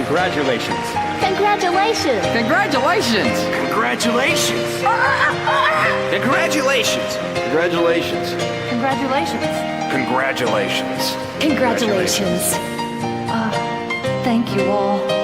Congratulations. Congratulations! Congratulations! Congratulations! Congratulations! Congratulations. Congratulations! Congratulations! Congratulations! Thank you all.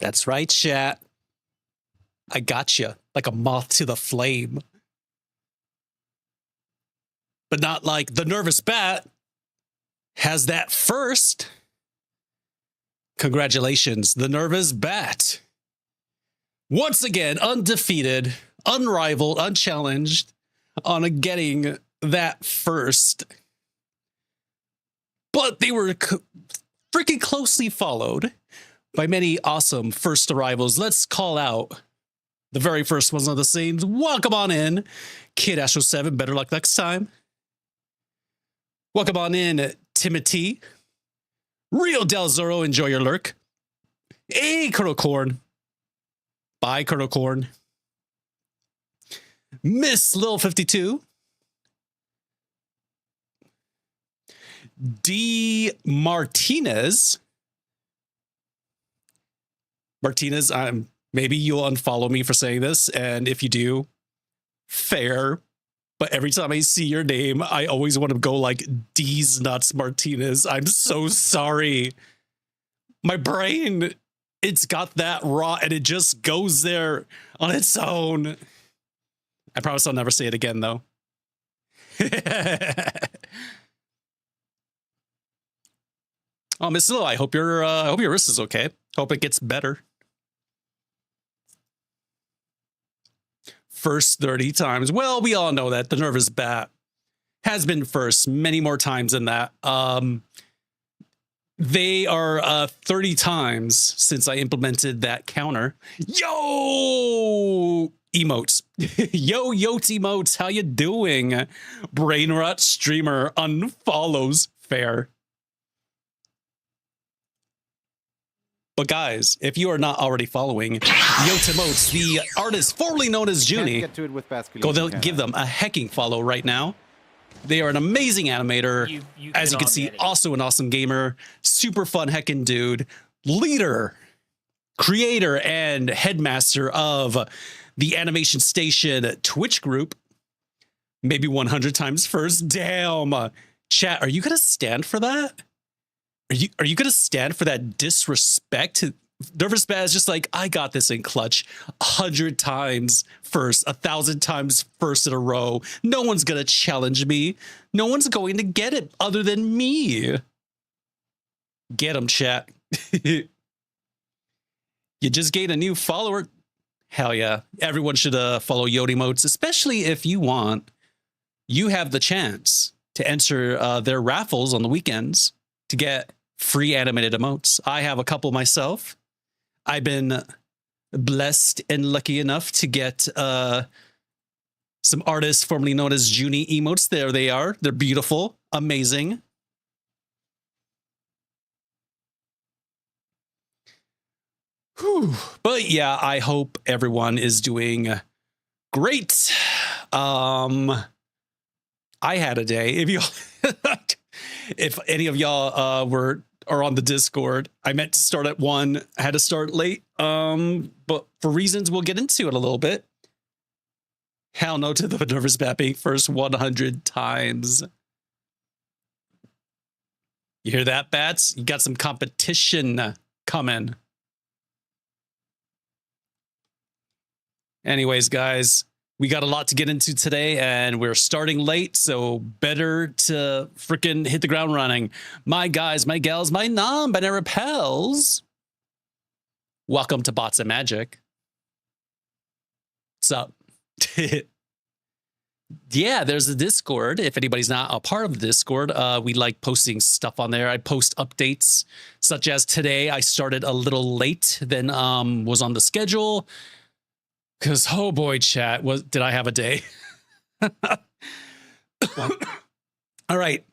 That's right, chat. I got you like a moth to the flame. But not like the nervous bat has that first. Congratulations, the nervous bat. Once again, undefeated, unrivaled, unchallenged on getting that first. But they were freaking closely followed by many awesome first arrivals. Let's call out the very first ones on the scene. Welcome on in, Kid Astro 7. Better luck next time. Welcome on in, Timothy. Real Del Zoro, enjoy your lurk. Hey, Colonel Corn. Bye, Colonel Corn. Miss Lil 52. D. Martinez. Martinez, maybe you'll unfollow me for saying this, and if you do, fair. But every time I see your name, I always want to go like D's Nuts Martinez. I'm so sorry. My brain, it's got that raw and it just goes there on its own. I promise I'll never say it again, though. Oh, Miss Lil, I hope your wrist is okay. Hope it gets better. First 30 times. Well, we all know that the nervous bat has been first many more times than that. They are 30 times since I implemented that counter. Yo, emotes. Yo, emotes. How you doing? Brain rot streamer unfollows. Fair. But guys, if you are not already following Yotemotes, the artist formerly known as Junie, go give them a hecking follow right now. They are an amazing animator. As you can see, also an awesome gamer, super fun heckin' dude, leader, creator, and headmaster of the Animation Station Twitch group. Maybe 100 times first. Damn. Chat, are you going to stand for that? Are you going to stand for that disrespect? Nervous Bat is just like, I got this in clutch 100 times first, 1,000 times first in a row. No one's going to challenge me. No one's going to get it other than me. Get him, chat. You just gained a new follower. Hell yeah. Everyone should follow Yotemotes, especially if you want. You have the chance to enter their raffles on the weekends to get free animated emotes. I have a couple myself. I've been blessed and lucky enough to get some artists formerly known as Junie emotes. There they are. They're beautiful, amazing. Whew. But yeah, I hope everyone is doing great. I had a day. If any of y'all are on the Discord, I meant to start at 1. I had to start late. But for reasons we'll get into it a little bit. Hell no to the nervous bat being first 100 times. You hear that, bats? You got some competition coming. Anyways, guys, we got a lot to get into today, and we're starting late, so better to freaking hit the ground running. My guys, my gals, my non-binary pals, welcome to Bots and Magic. What's up? Yeah, there's the Discord. If anybody's not a part of the Discord, we like posting stuff on there. I post updates, such as today. I started a little late than was on the schedule. Because, oh boy, chat, did I have a day? All right.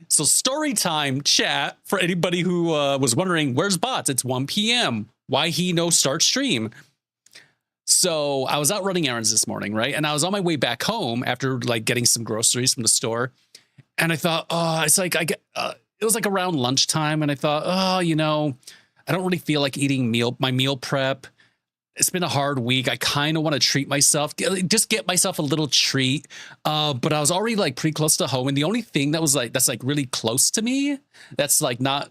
So story time, chat, for anybody who was wondering, where's Bots? It's 1 p.m. Why he no start stream? So I was out running errands this morning, right? And I was on my way back home after like getting some groceries from the store. And I thought, it's like, it was like around lunchtime. And I thought, I don't really feel like eating my meal prep. It's been a hard week. I kind of want to treat myself, just get myself a little treat. But I was already like pretty close to home. And the only thing that's like really close to me, that's like not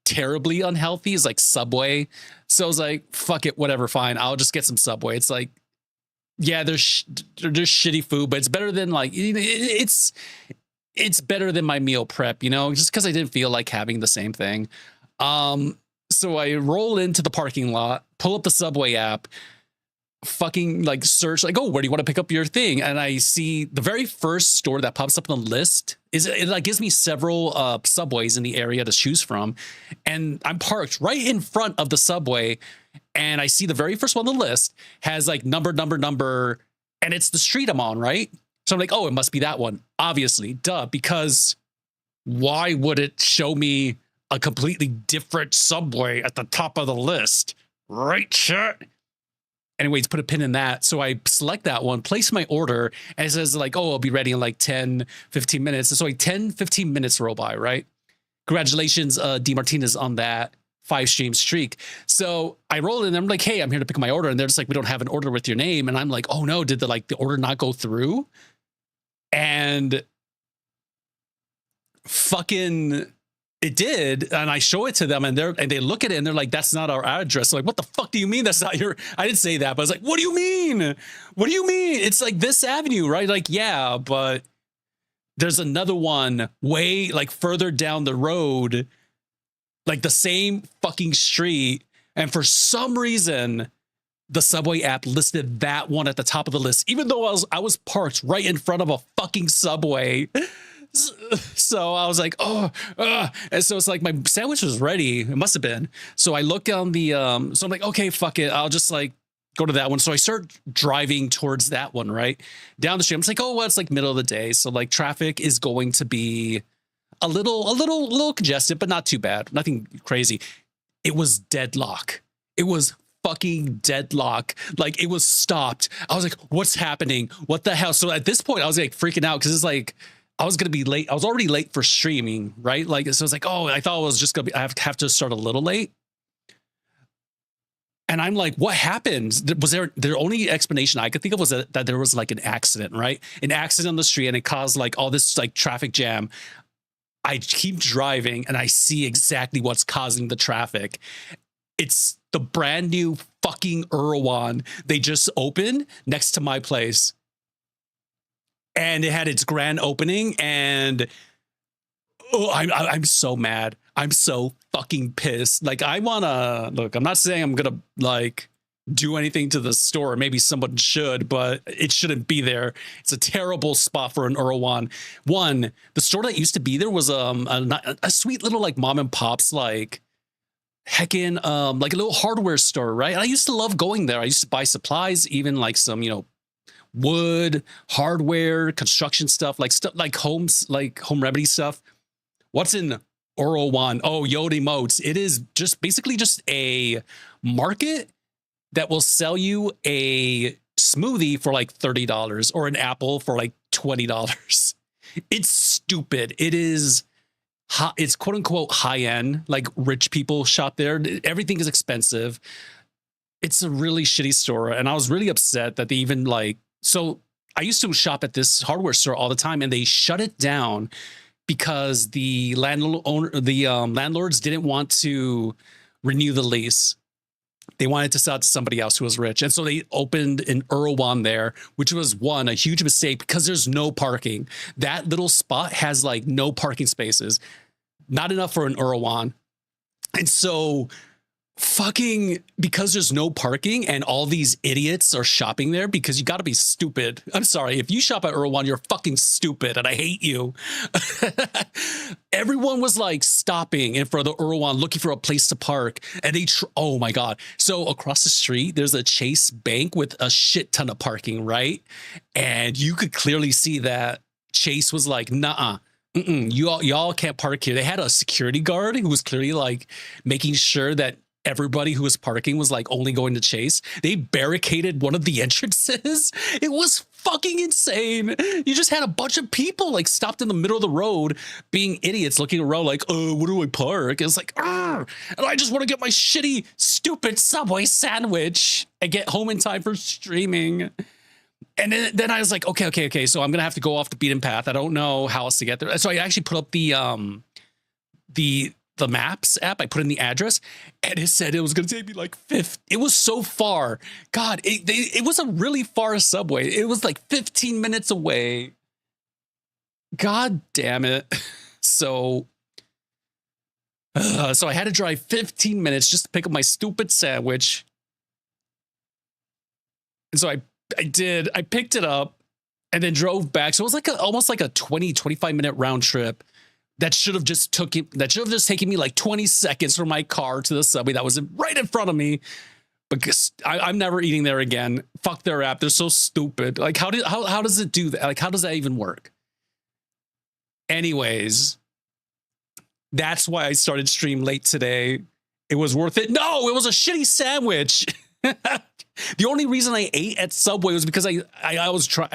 terribly unhealthy is like Subway. So I was like, fuck it, whatever, fine. I'll just get some Subway. It's like, yeah, there's shitty food, but it's better than like, it's better than my meal prep, you know, just because I didn't feel like having the same thing. So I roll into the parking lot, pull up the Subway app, fucking like search, like, oh, where do you want to pick up your thing? And I see the very first store that pops up on the list is, it like gives me several Subways in the area to choose from. And I'm parked right in front of the Subway. And I see the very first one on the list has like number, and it's the street I'm on, right? So I'm like, oh, it must be that one. Obviously, duh, because why would it show me a completely different Subway at the top of the list? Right, chat? Anyways, put a pin in that. So I select that one, place my order, and it says like, oh, I'll be ready in like 10, 15 minutes. And so like 10, 15 minutes roll by, right? Congratulations, D. Martinez, on that 5-stream streak. So I roll in and I'm like, hey, I'm here to pick up my order. And they're just like, we don't have an order with your name. And I'm like, oh no, did the order not go through? And fucking it did. And I show it to them and they look at it and they're like, that's not our address. So like, what the fuck do you mean that's not your? I didn't say that, but I was like, what do you mean? What do you mean? It's like this avenue, right? Like, yeah, but there's another one way like further down the road, like the same fucking street. And for some reason, the Subway app listed that one at the top of the list, even though I was parked right in front of a fucking Subway. So I was like, oh, and so it's like my sandwich was ready. It must have been. So I look on the, so I'm like, okay, fuck it. I'll just like go to that one. So I start driving towards that one, right down the street. I'm just like, oh, well, it's like middle of the day. So like traffic is going to be a little congested, but not too bad. Nothing crazy. It was deadlock. It was fucking deadlock. Like it was stopped. I was like, what's happening? What the hell? So at this point I was like freaking out because it's like, I was going to be late. I was already late for streaming, right? Like, so it's like, oh, I thought I was just going to be, I have to start a little late. And I'm like, what happened? Was the only explanation I could think of was that there was like an accident, right? An accident on the street and it caused like all this like traffic jam. I keep driving and I see exactly what's causing the traffic. It's the brand new fucking Erewhon. They just opened next to my place. And it had its grand opening, and oh, I'm so mad. I'm so fucking pissed. Like I wanna look. I'm not saying I'm gonna like do anything to the store. Maybe someone should, but it shouldn't be there. It's a terrible spot for an Erewhon. One, the store that used to be there was a sweet little like mom and pops like heckin' like a little hardware store, right? And I used to love going there. I used to buy supplies, even like some wood, hardware, construction stuff, like home remedy stuff. What's in Erewhon? Oh, Yote Emotes. It is just basically just a market that will sell you a smoothie for like $30 or an apple for like $20. It's stupid. It is it's quote unquote high end, like rich people shop there. Everything is expensive. It's a really shitty store. And I was really upset that they even like, so I used to shop at this hardware store all the time and they shut it down because the landlords didn't want to renew the lease. They wanted to sell it to somebody else who was rich. And so they opened an Erewhon there, which was a huge mistake because there's no parking. That little spot has like no parking spaces, not enough for an Erewhon. And so fucking because there's no parking and all these idiots are shopping there because you got to be stupid. I'm sorry. If you shop at Erewhon, you're fucking stupid and I hate you. Everyone was like stopping in front of the Erewhon looking for a place to park. And oh my God. So across the street, there's a Chase Bank with a shit ton of parking, right? And you could clearly see that Chase was like, nah. Y'all can't park here. They had a security guard who was clearly like making sure that everybody who was parking was like only going to Chase. They barricaded one of the entrances. It was fucking insane. You just had a bunch of people like stopped in the middle of the road being idiots looking around like, oh, where do I park? And it's like, and I just want to get my shitty, stupid Subway sandwich and get home in time for streaming. And then I was like, okay. So I'm going to have to go off the beaten path. I don't know how else to get there. So I actually put up the the maps app. I put in the address, and it said it was going to take me like 50. It was so far. God, it was a really far subway. It was like 15 minutes away. God damn it. So I had to drive 15 minutes just to pick up my stupid sandwich. And so I did. I picked it up and then drove back. So it was like almost like a 25 minute round trip. That should have just taken me like 20 seconds from my car to the subway that was right in front of me. Because I'm never eating there again. Fuck their app. They're so stupid. Like how does it do that? Like how does that even work? Anyways, that's why I started stream late today. It was worth it. No, it was a shitty sandwich. The only reason I ate at Subway was because I was trying.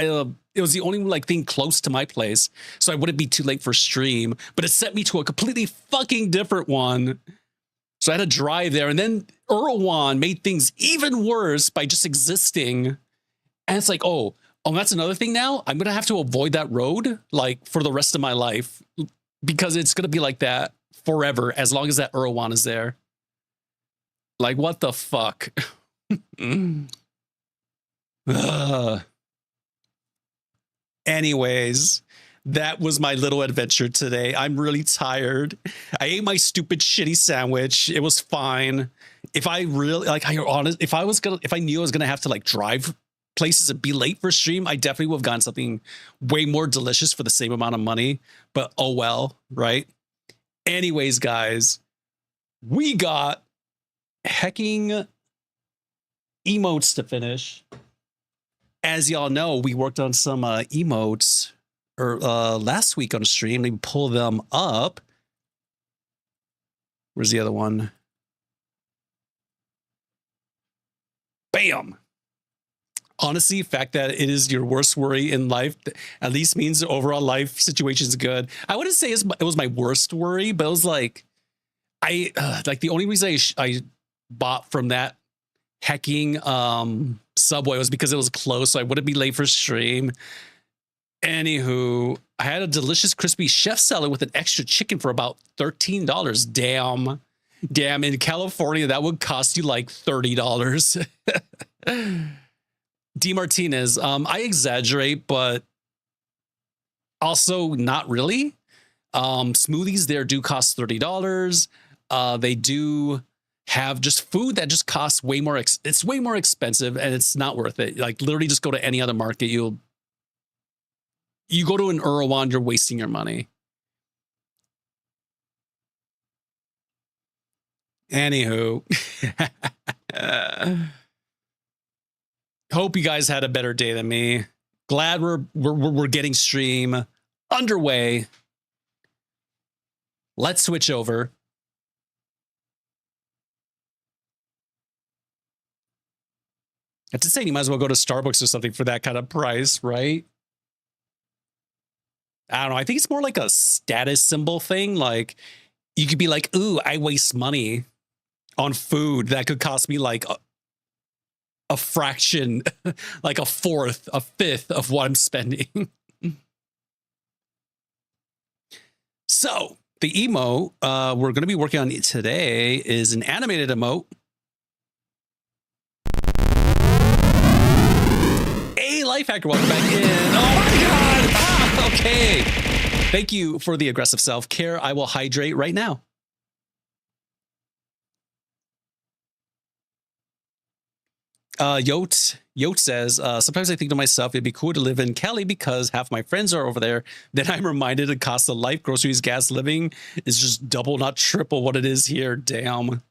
It was the only like thing close to my place, so I wouldn't be too late for stream. But it sent me to a completely fucking different one, so I had to drive there. And then Erwan made things even worse by just existing. And it's like, oh, that's another thing now. I'm gonna have to avoid that road like for the rest of my life because it's gonna be like that forever as long as that Erwan is there. Like what the fuck. Anyways, that was my little adventure today. I'm really tired. I ate my stupid shitty sandwich. It was fine. If I really like, if I knew I was gonna have to like drive places and be late for stream, I definitely would have gotten something way more delicious for the same amount of money. But oh well, right? Anyways, guys, we got hecking emotes to finish. As y'all know, we worked on some emotes last week on stream. Let me pull them up. Where's the other one? Bam. Honestly, the fact that it is your worst worry in life at least means the overall life situation is good. I wouldn't say it was my worst worry, but it was like like the only reason I bought from that hecking Subway was because it was close, so I wouldn't be late for stream. Anywho, I had a delicious crispy chef salad with an extra chicken for about $13. Damn, in California that would cost you like $30. D Martinez, I exaggerate, but also not really. Smoothies there do cost $30. They do have just food that just costs way more. It's way more expensive and it's not worth it. Like literally just go to any other market. You go to an Erewhon, you're wasting your money. Anywho, hope you guys had a better day than me. Glad we're getting stream underway. Let's switch over. I have to say, you might as well go to Starbucks or something for that kind of price, right? I don't know. I think it's more like a status symbol thing. Like you could be like, ooh, I waste money on food that could cost me like a fraction, like a fourth, a fifth of what I'm spending. So the emote we're going to be working on today is an animated emote. Hey, Lifehacker, welcome back in. Oh my God! Ah, okay. Thank you for the aggressive self-care. I will hydrate right now. Yote says, sometimes I think to myself, it'd be cool to live in Cali because half my friends are over there. Then I'm reminded the cost of life, groceries, gas, living is just double, not triple what it is here. Damn.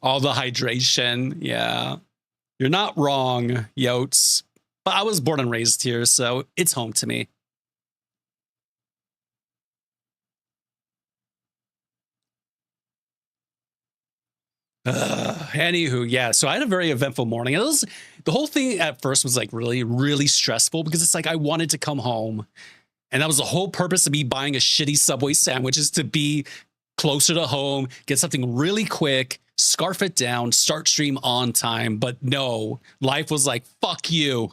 All the hydration. Yeah. You're not wrong, Yotes. But I was born and raised here, so it's home to me. Anywho, yeah. So I had a very eventful morning. The whole thing at first was like really, really stressful because it's like I wanted to come home. And that was the whole purpose of me buying a shitty Subway sandwich, is to be closer to home, get something really quick, scarf it down, start stream on time. But no, life was like, fuck you.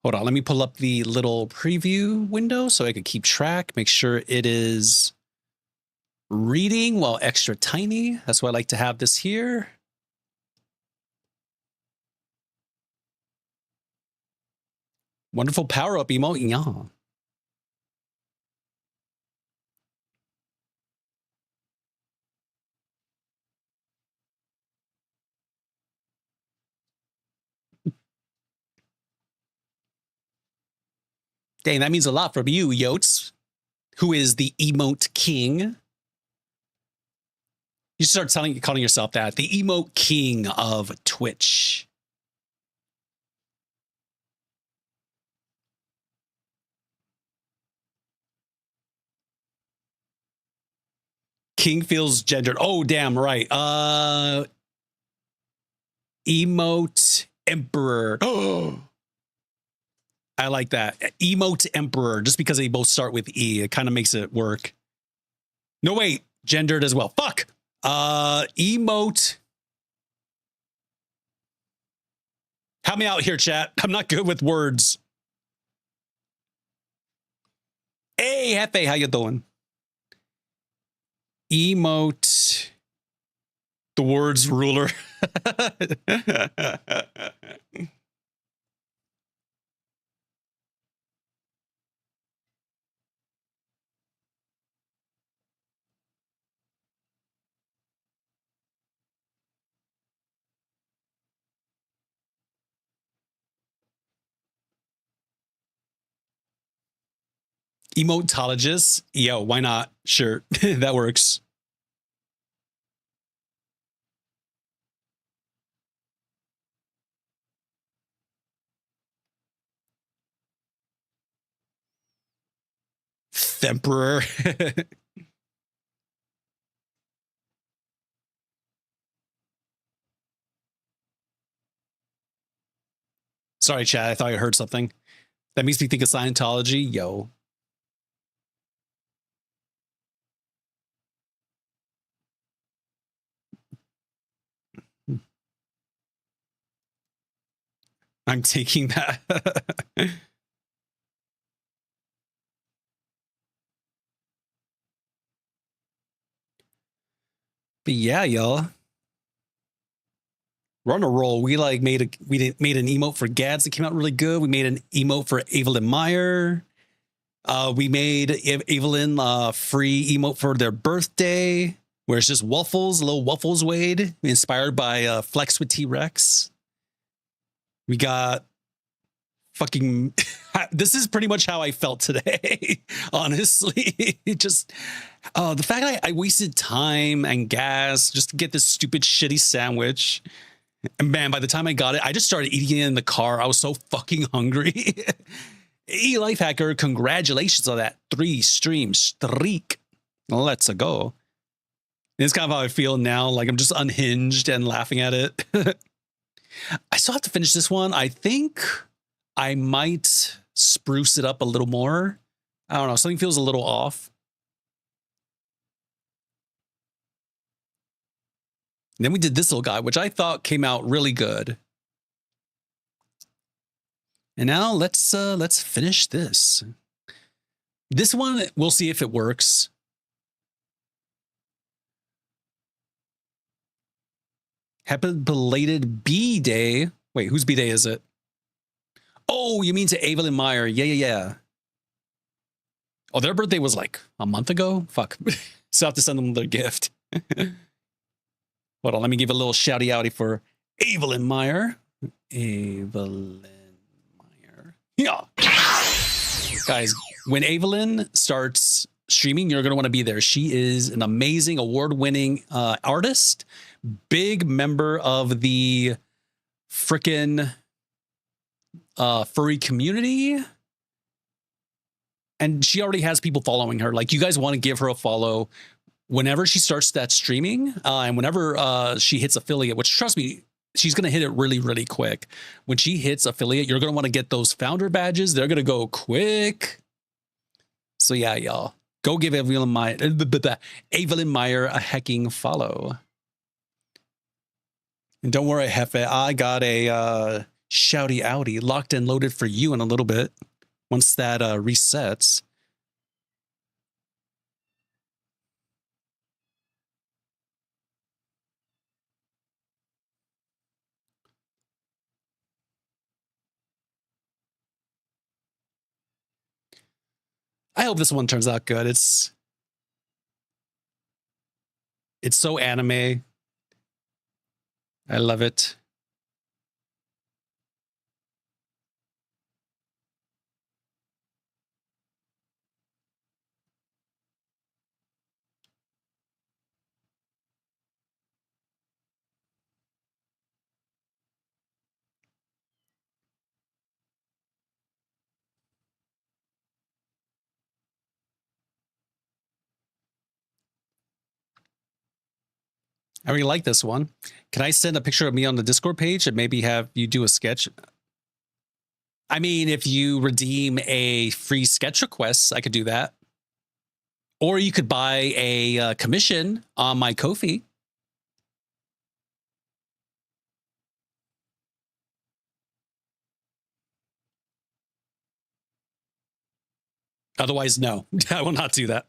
Hold on, let me pull up the little preview window so I can keep track, make sure it is reading while extra tiny. That's why I like to have this here. Wonderful power-up emote, yeah. Dang, that means a lot from you, Yotes, who is the emote king. You start calling yourself that, the emote king of Twitch. King feels gendered. Oh, damn right. Emote emperor. Oh, I like that. Emote emperor, just because they both start with E, it kind of makes it work. No, wait, gendered as well. Fuck. Emote. Help me out here, chat. I'm not good with words. Hey, Hefe, how you doing? Emote. The words ruler. Emotologist. Yo, why not? Sure, that works. Emperor. Sorry, chat. I thought I heard something. That makes me think of Scientology. Yo. I'm taking that. But yeah, y'all. We're on a roll. We like made an emote for Gads that came out really good. We made an emote for Evelyn Meyer. We made Evelyn free emote for their birthday, where it's just waffles, little waffles Wade, inspired by Flex with T-Rex. We got fucking. This is pretty much how I felt today, honestly. Just the fact that I wasted time and gas just to get this stupid shitty sandwich. And man, by the time I got it, I just started eating it in the car. I was so fucking hungry. Lifehacker, congratulations on that 3-stream streak. Let's go. And it's kind of how I feel now. Like I'm just unhinged and laughing at it. I still have to finish this one. I think I might spruce it up a little more. I don't know. Something feels a little off. And then we did this little guy, which I thought came out really good. And now let's finish this. This one, we'll see if it works. Happy belated B-Day. Wait, whose B-Day is it? Oh, you mean to Evelyn Meyer. Yeah. Oh, their birthday was like a month ago? Fuck. So I have to send them their gift. Hold on, let me give a little shouty outy for Evelyn Meyer. Evelyn Meyer. Yeah. Guys, when Evelyn starts streaming, you're going to want to be there. She is an amazing award-winning artist, big member of the frickin' furry community. And she already has people following her. Like, you guys want to give her a follow whenever she starts that streaming, and whenever she hits affiliate, which trust me, she's going to hit it really, really quick. When she hits affiliate, you're going to want to get those founder badges. They're going to go quick. So yeah, y'all, go give Evelyn Meyer a hecking follow. And don't worry, Hefe, I got a Shouty outy. Locked and loaded for you in a little bit. Once that resets. I hope this one turns out good. It's so anime. I love it. I really like this one. Can I send a picture of me on the Discord page and maybe have you do a sketch? I mean, if you redeem a free sketch request, I could do that. Or you could buy a commission on my Ko-fi. Otherwise, no, I will not do that.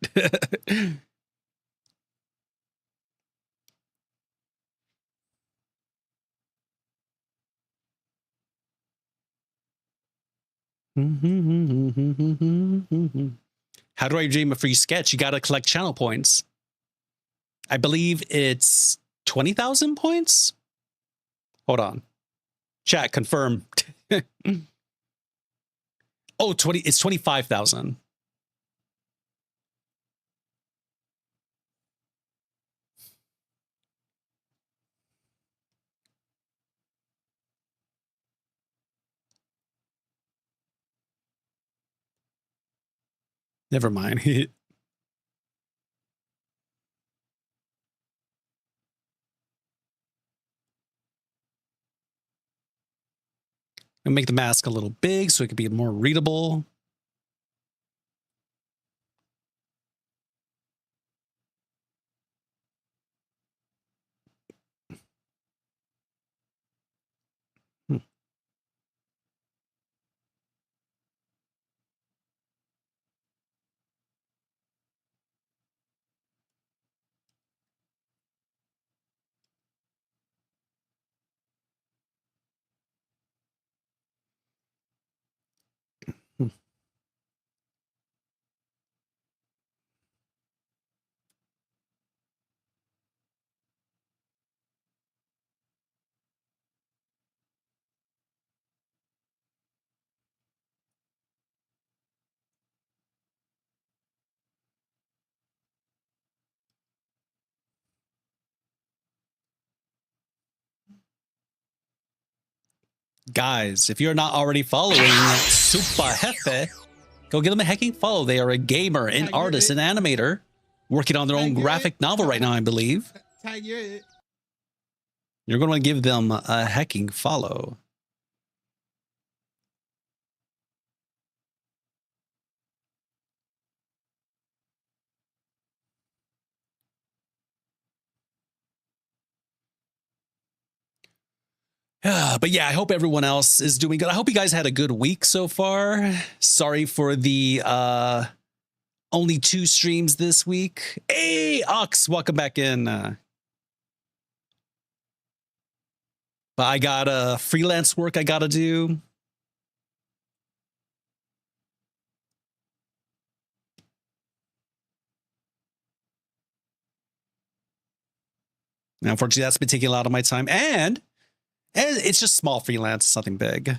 How do I redeem a free sketch? You got to collect channel points. I believe it's 20,000 points. Hold on. Chat, confirm. Oh, it's 25,000. Never mind. And make the mask a little big so it can be more readable. Guys, if you're not already following Super Jefe, go give them a hecking follow. They are a gamer, an artist, an animator, working on their own graphic novel right now, I believe. You're going to want to give them a hecking follow. But yeah, I hope everyone else is doing good. I hope you guys had a good week so far. Sorry for the only 2 streams this week. Hey, Ox, welcome back in. But I got freelance work I got to do. Now, unfortunately, that's been taking a lot of my time. And it's just small freelance, nothing big.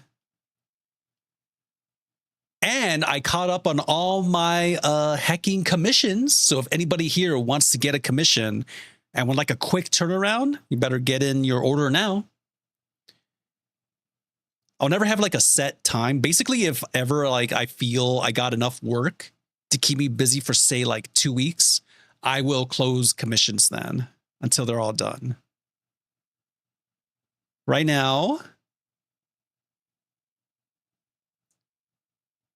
And I caught up on all my hacking commissions. So if anybody here wants to get a commission and would like a quick turnaround, you better get in your order now. I'll never have like a set time. Basically, if ever like I feel I got enough work to keep me busy for say like 2 weeks, I will close commissions then until they're all done. Right now,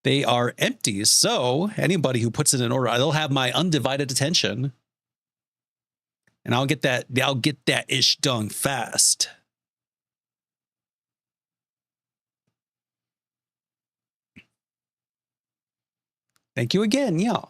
they are empty. So anybody who puts it in order, they'll have my undivided attention. And I'll get that ish done fast. Thank you again. Yeah.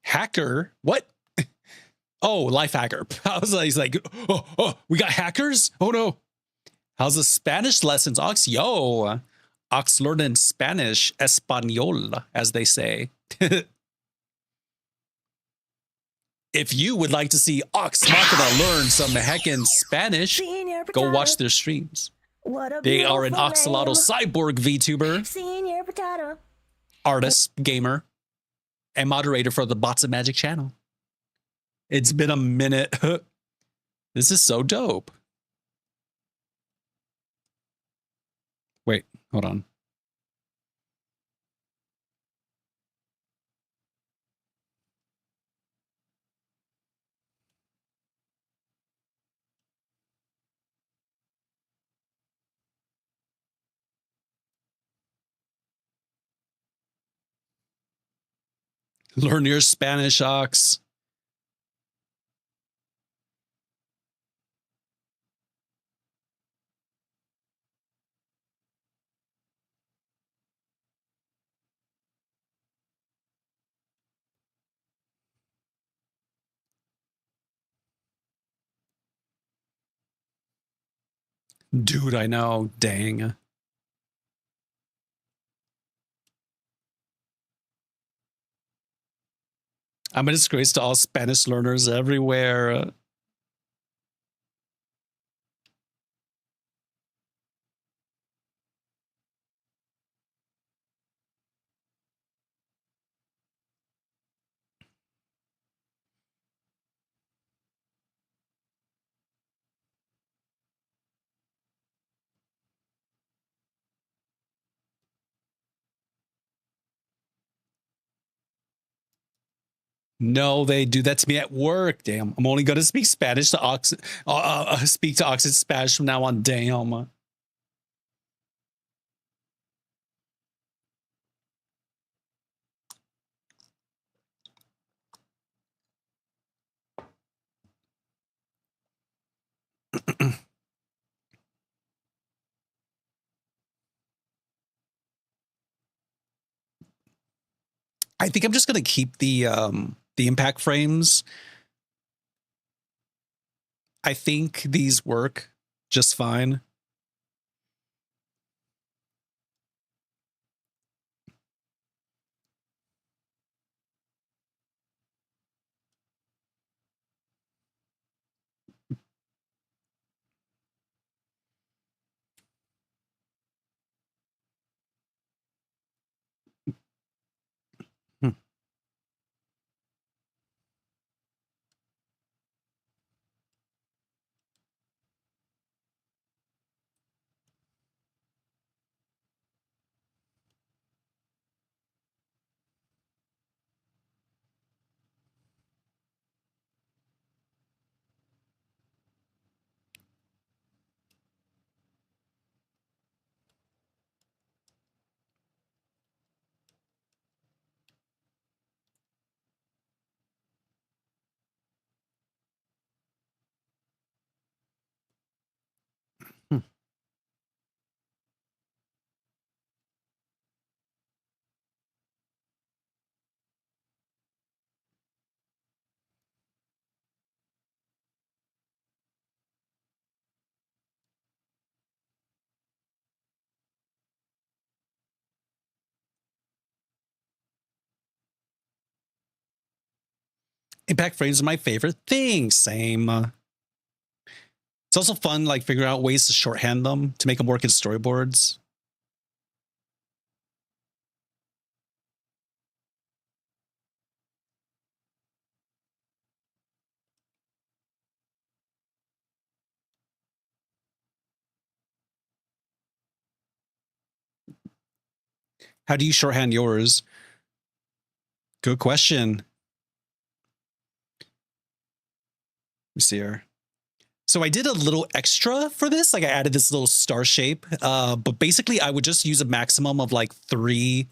Hacker? What? Oh, life hacker. I was like, he's like, oh, we got hackers? Oh no. How's the Spanish lessons, Ox? Yo, Ox learning Spanish, Espanol, as they say. If you would like to see Ox Machina learn some heckin' Spanish, go watch their streams. They are an Oxalotl cyborg VTuber, artist, gamer, and moderator for the Bots of Magic channel. It's been a minute. This is so dope. Wait, hold on. Learn your Spanish, Ox. Dude, I know. Dang. I'm a disgrace to all Spanish learners everywhere. No, they do that to me at work. Damn, I'm only going to speak Spanish to Ox. Speak to Ox in Spanish from now on. Damn. I think I'm just going to keep the impact frames. I think these work just fine. Hmm. Hmm. Impact frames are my favorite thing. Same. It's also fun, like figuring out ways to shorthand them to make them work in storyboards. How do you shorthand yours? Good question. Let me see here. So I did a little extra for this. Like I added this little star shape. But basically I would just use a maximum of like 3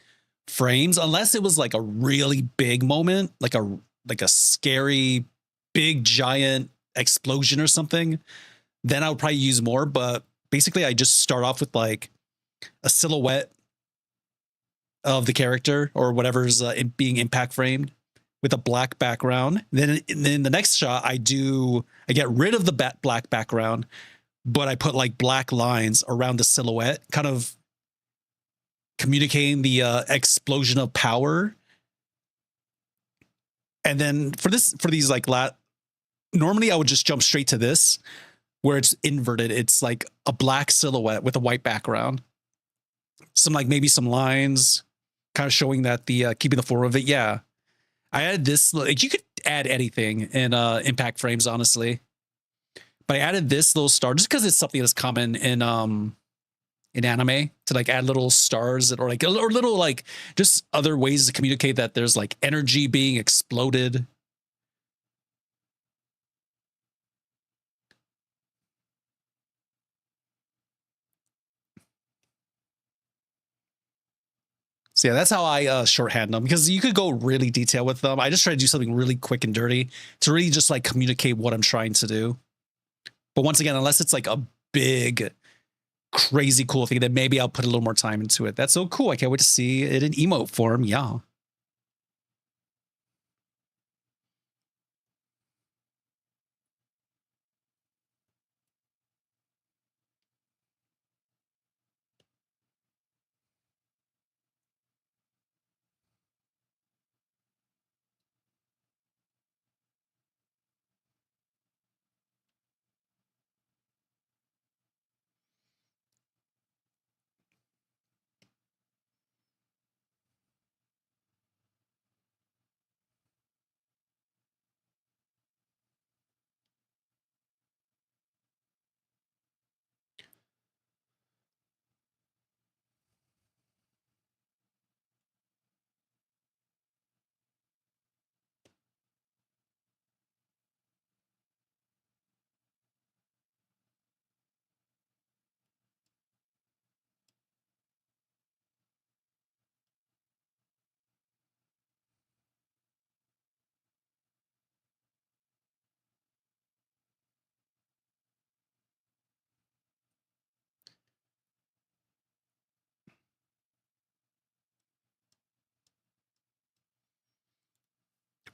frames, unless it was like a really big moment, like a scary, big, giant explosion or something. Then I would probably use more. But basically I just start off with like a silhouette of the character or whatever's being impact framed with a black background. Then in the next shot, I get rid of the black background, but I put like black lines around the silhouette, kind of communicating the explosion of power. And then for these like normally I would just jump straight to this where it's inverted. It's like a black silhouette with a white background. Maybe some lines kind of showing that the keeping the form of it. Yeah. I added this, like you could add anything in impact frames, honestly. But I added this little star just because it's something that's common in anime to like add little stars or little like just other ways to communicate that there's like energy being exploded. So yeah, that's how I shorthand them, because you could go really detailed with them. I just try to do something really quick and dirty to really just like communicate what I'm trying to do. But once again, unless it's like a big, crazy cool thing, then maybe I'll put a little more time into it. That's so cool. I can't wait to see it in emote form. Yeah.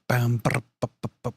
Bam, brr, bup, bup, bup.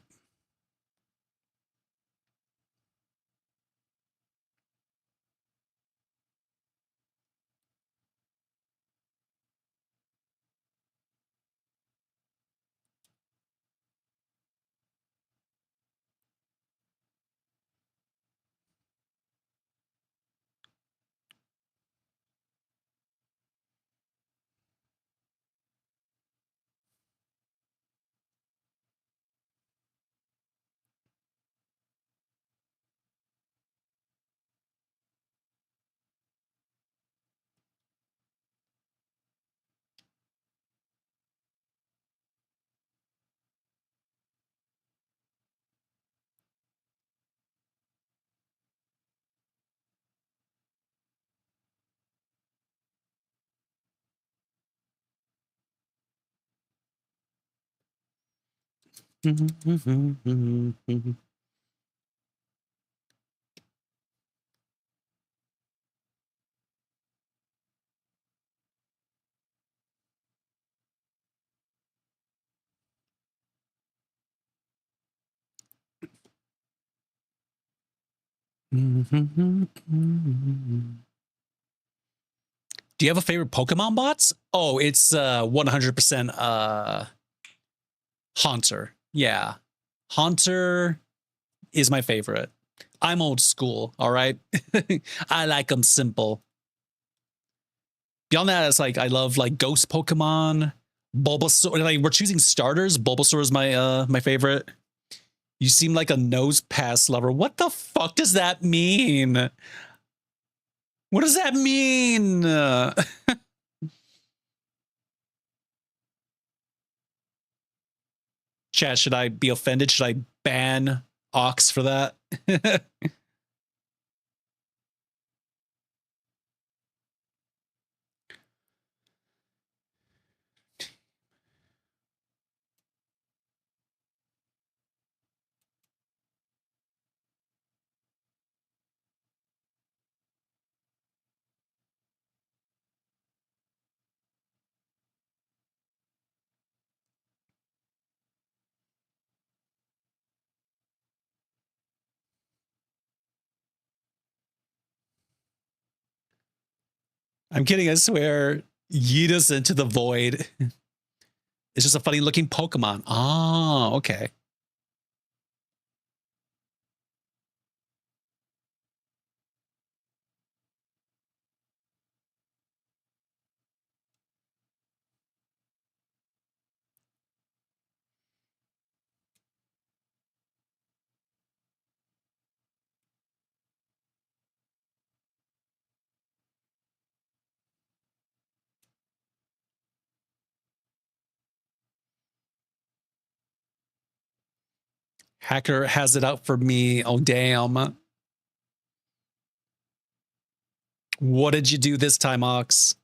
Do you have a favorite Pokemon bots? Oh, it's 100% Haunter. Yeah. Haunter is my favorite. I'm old school, all right? I like them simple. Beyond that, it's like I love like ghost Pokemon, Bulbasaur. Like we're choosing starters. Bulbasaur is my favorite. You seem like a nose pass lover. What the fuck does that mean? What does that mean? Chat, should I be offended? Should I ban Ox for that. I'm kidding, I swear. Yeet us into the void. It's just a funny looking Pokemon. Oh, okay. Hacker has it out for me. Oh, damn. What did you do this time, Ox?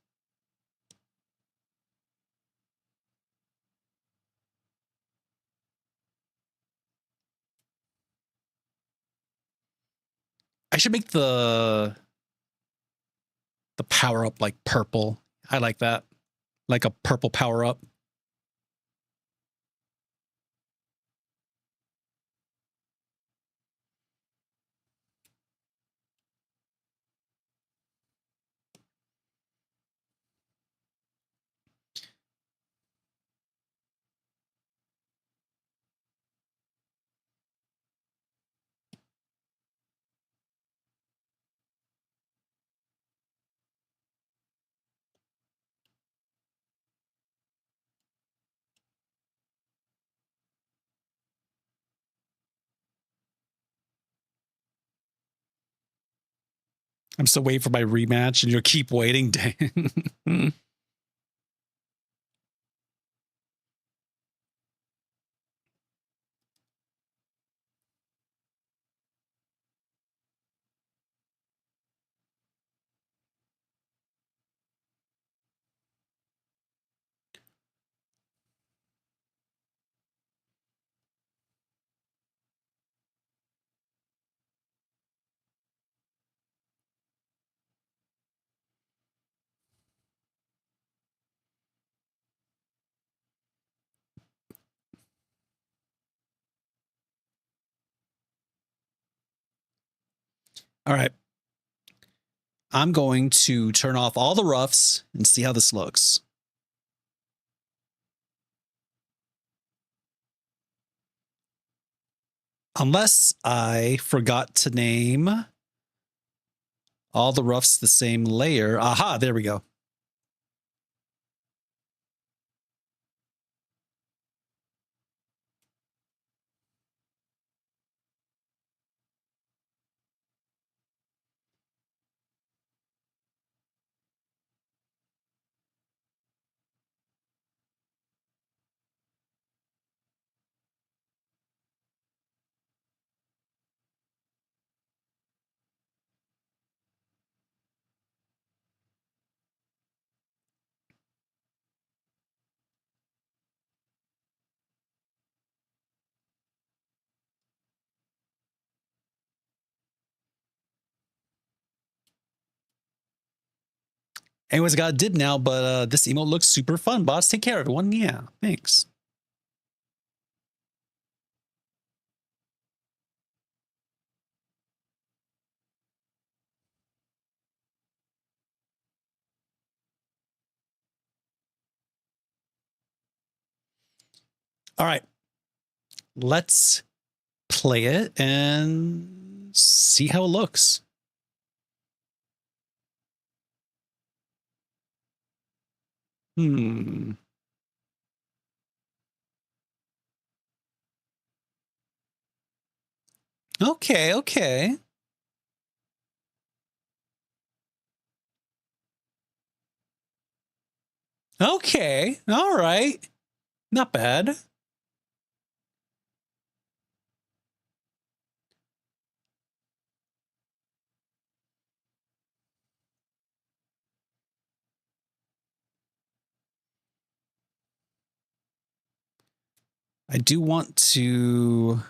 I should make the power up like purple. I like that. Like a purple power up. I'm still waiting for my rematch and you'll keep waiting. Dang. All right. I'm going to turn off all the roughs and see how this looks. Unless I forgot to name all the roughs the same layer. Aha, there we go. Anyways, I got a dib now, but this emote looks super fun, boss. Take care, everyone. Yeah, thanks. All right. Let's play it and see how it looks. Okay, okay. Okay, all right. Not bad. I do want to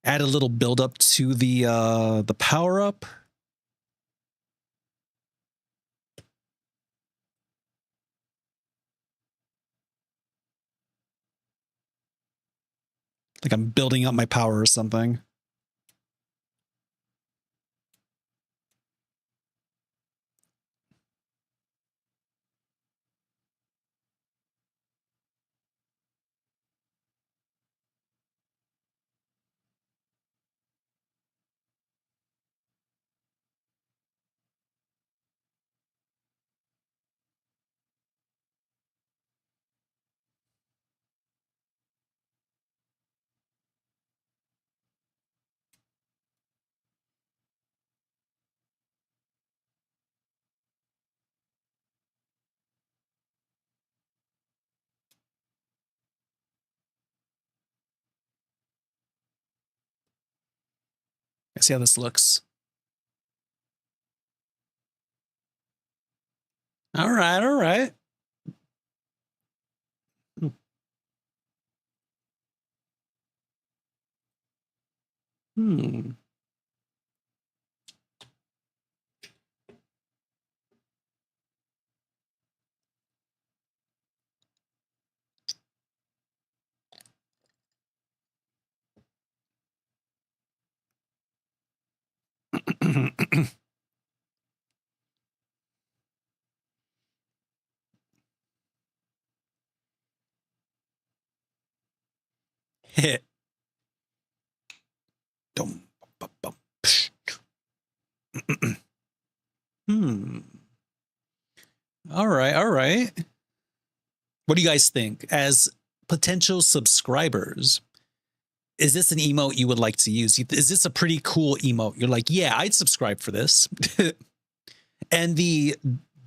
add a little build up to the power up. Like I'm building up my power or something. Let's see how this looks. All right, all right. Hmm. Hit. Dum, bum, bum, psh. Hmm. All right, all right. What do you guys think? As potential subscribers, is this an emote you would like to use? Is this a pretty cool emote? You're like, yeah, I'd subscribe for this. And the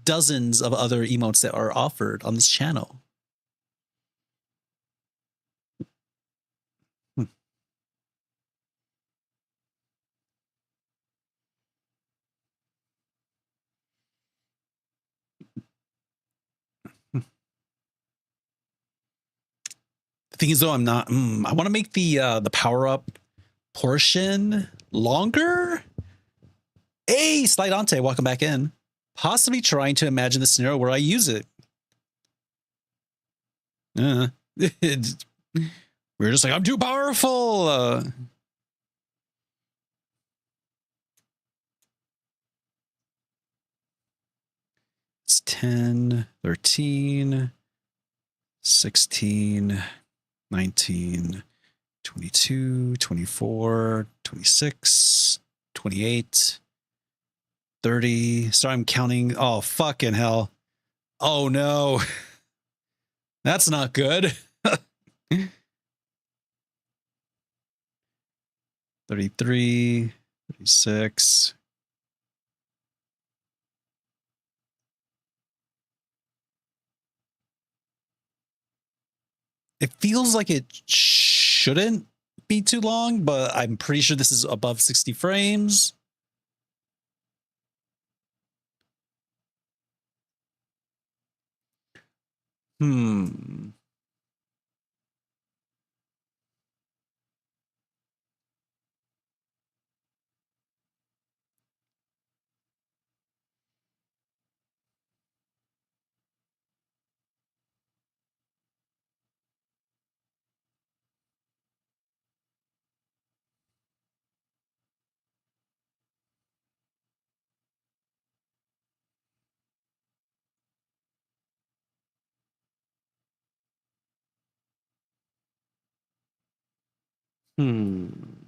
dozens of other emotes that are offered on this channel. Hmm. The thing is, though, I'm not. I want to make the power up portion longer. Hey, Slidante, welcome back in. Possibly trying to imagine the scenario where I use it. We're just like, I'm too powerful. It's 10, 13, 16, 19, 22, 24, 26, 28, 30. So I'm counting. Oh, fucking hell. Oh, no. That's not good. 33, 36. It feels like it shouldn't be too long, but I'm pretty sure this is above 60 frames. Hmm. Hmm.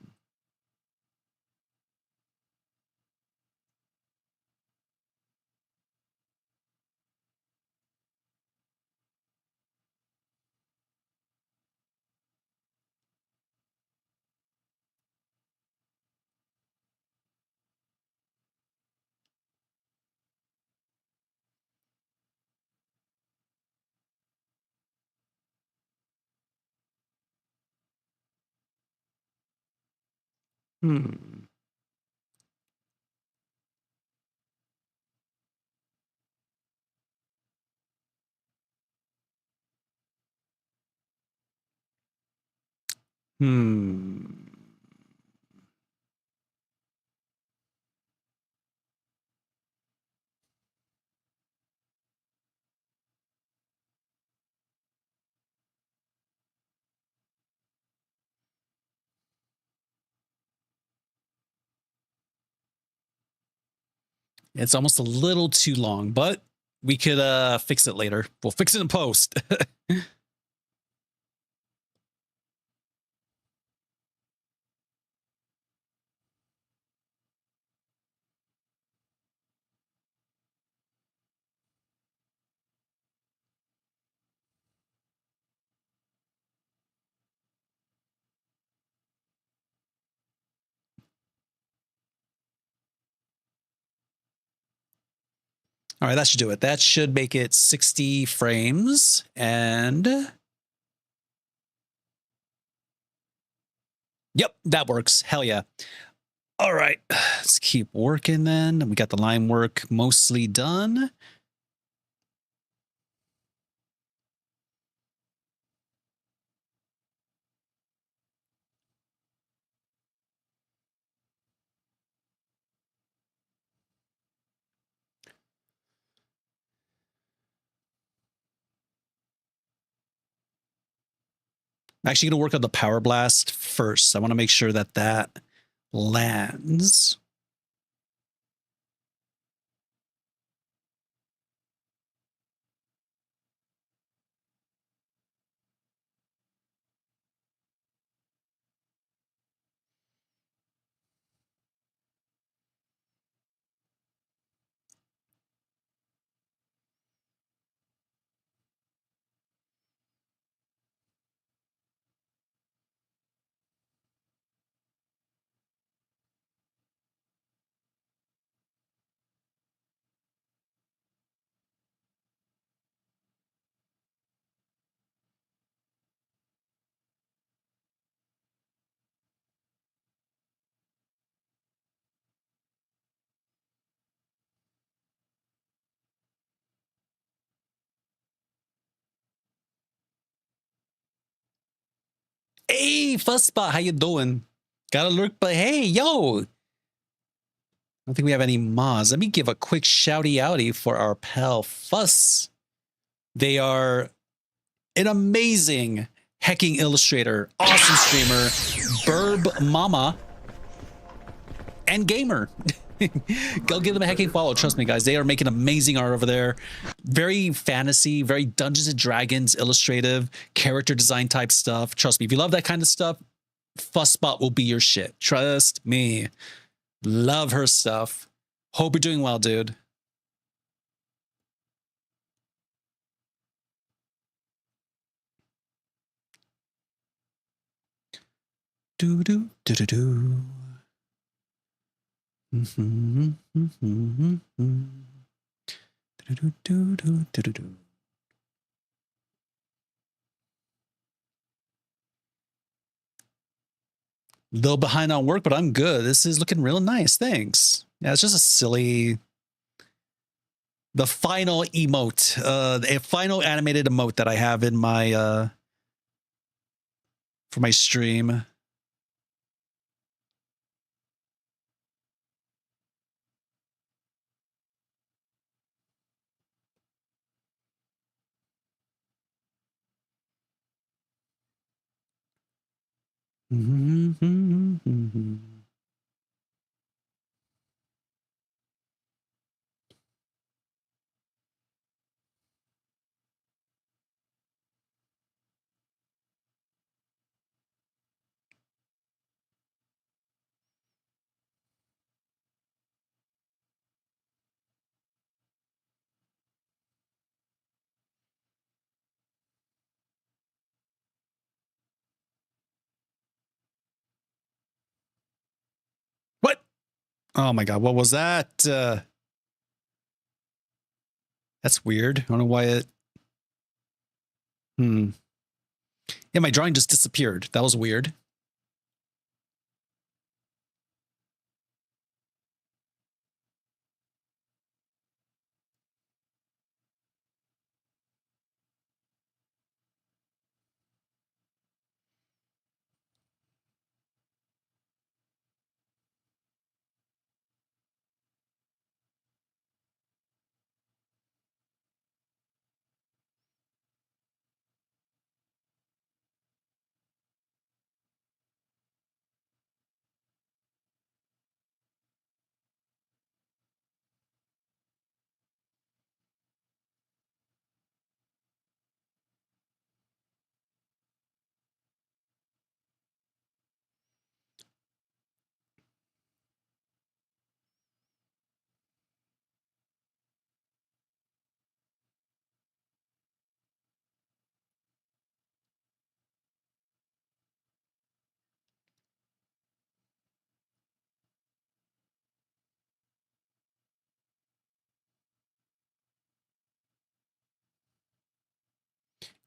Hmm. Hmm. It's almost a little too long, but we could fix it later. We'll fix it in post. All right, that should do it. That should make it 60 frames. And yep, that works. Hell yeah. All right, let's keep working then. We got the line work mostly done. I'm actually going to work on the power blast first. I want to make sure that that lands. Hey, Fussbot, how you doing? Got a lurk, but hey, yo. I don't think we have any mods. Let me give a quick shouty outy for our pal Fuss. They are an amazing hacking illustrator, awesome streamer, burb mama, and gamer. Go give them a hacking follow. Trust me, guys. They are making amazing art over there. Very fantasy, very Dungeons and Dragons illustrative, character design type stuff. Trust me, if you love that kind of stuff, Fussbot will be your shit. Trust me. Love her stuff. Hope you're doing well, dude. Do do do do do. Do do do do do do. Little behind on work, but I'm good. This is looking real nice. Thanks. Yeah, it's just a silly. The final emote, a final animated emote that I have in my for my stream. What? Oh my god, what was that? That's weird. I don't know why it. Yeah, my drawing just disappeared. That was weird.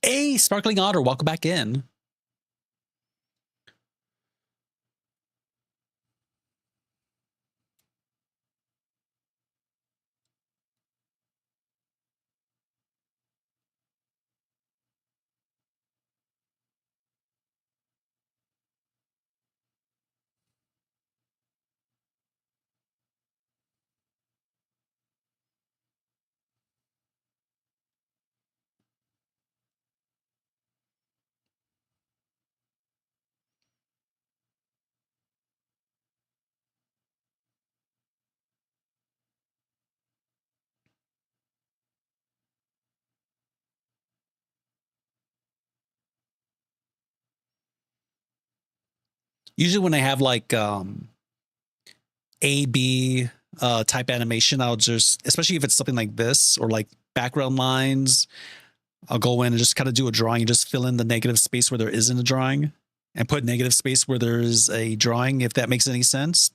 Hey, Sparkling Otter, welcome back in. Usually when I have like A/B type animation, I'll just, especially if it's something like this or like background lines, I'll go in and just kind of do a drawing and just fill in the negative space where there isn't a drawing and put negative space where there's a drawing, if that makes any sense.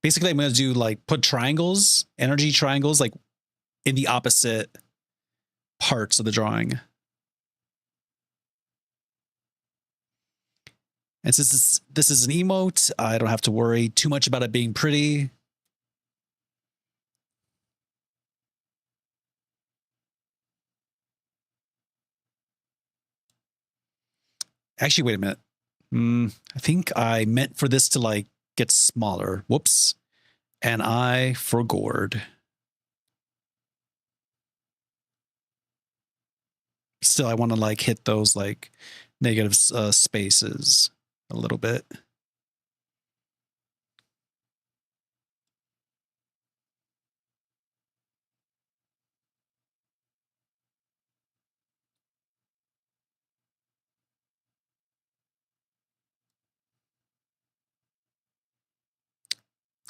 Basically, I'm going to do like put triangles, energy triangles, like in the opposite parts of the drawing. And since this is an emote, I don't have to worry too much about it being pretty. Actually, wait a minute. I think I meant for this to like get smaller. Whoops. And I forgored. Still, I want to like hit those like negative spaces a little bit.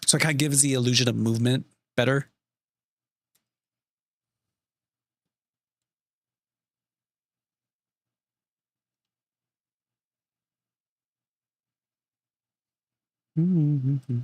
So it kind of gives the illusion of movement better. Mm-hmm.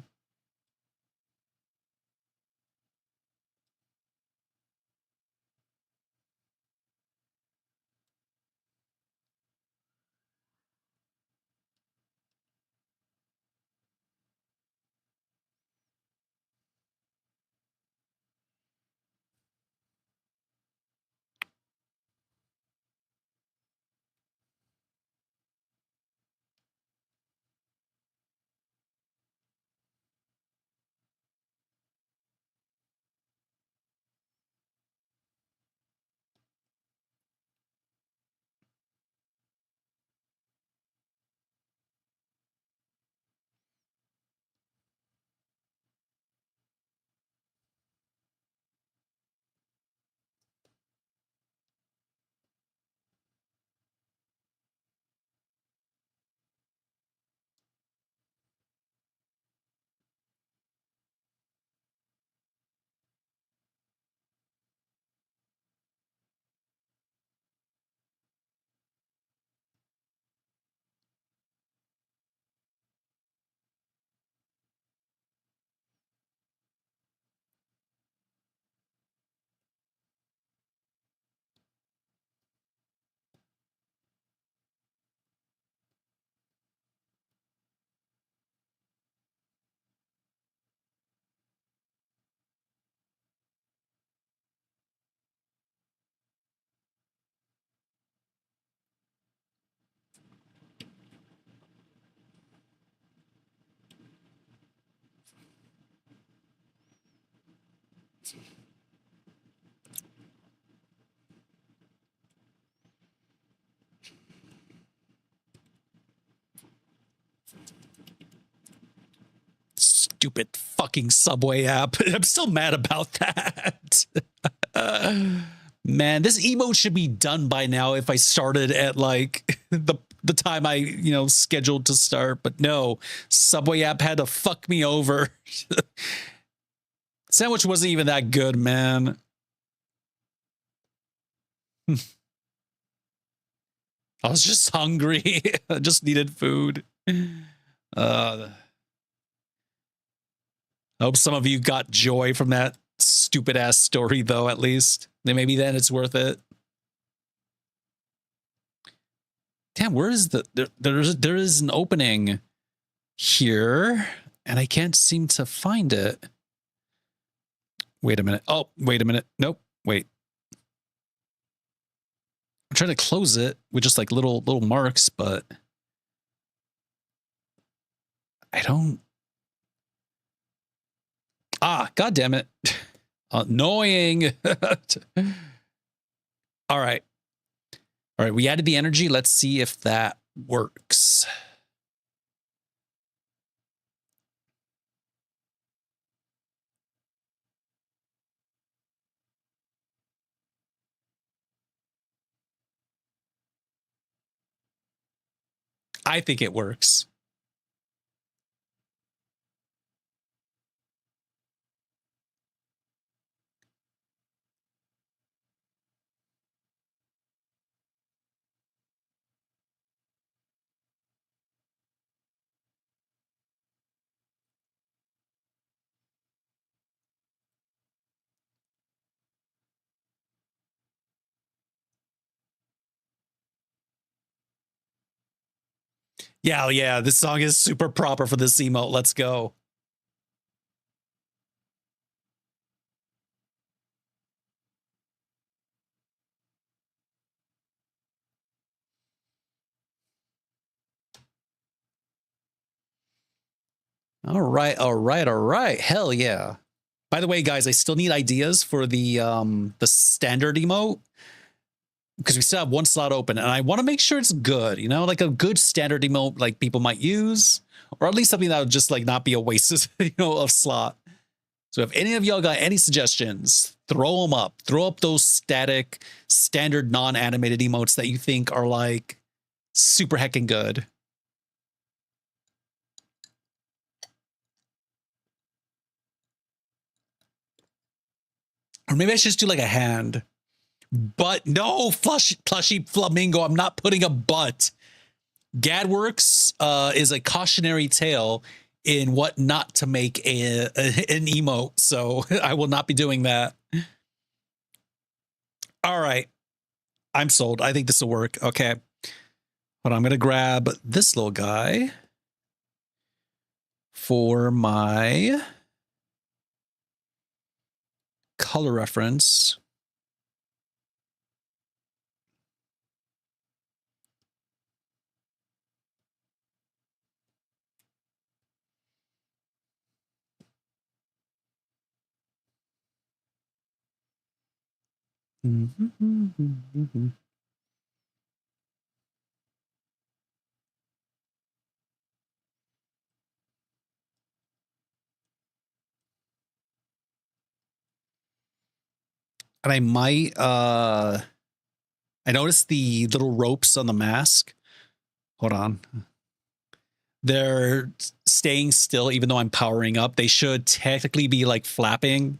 Stupid fucking Subway app. I'm still mad about that. Man, this emote should be done by now if I started at like the time I, scheduled to start. But no, Subway app had to fuck me over. Sandwich wasn't even that good, man. I was just hungry. I just needed food. I hope some of you got joy from that stupid ass story though, at least. Then maybe then it's worth it. Damn, where is the there is an opening here, and I can't seem to find it. Wait a minute. Oh, wait a minute. Nope. Wait. I'm trying to close it with just like little marks, but I don't. Ah, god damn it. Annoying. All right. All right, we added the energy. Let's see if that works. I think it works. Yeah, yeah, this song is super proper for this emote. Let's go. All right, all right, all right. Hell yeah. By the way, guys, I still need ideas for the standard emote because we still have one slot open, and I want to make sure it's good, you know, like a good standard emote like people might use, or at least something that would just like not be a waste of, you know, of slot. So if any of y'all got any suggestions, throw them up. Throw up those static, standard, non-animated emotes that you think are like super heckin' good. Or maybe I should just do like a hand. But no, plushy flamingo. I'm not putting a butt. Gadworks is a cautionary tale in what not to make an emote. So I will not be doing that. All right. I'm sold. I think this will work. Okay. But I'm going to grab this little guy for my color reference. And I might I noticed the little ropes on the mask. Hold on. They're staying still even though I'm powering up. They should technically be like flapping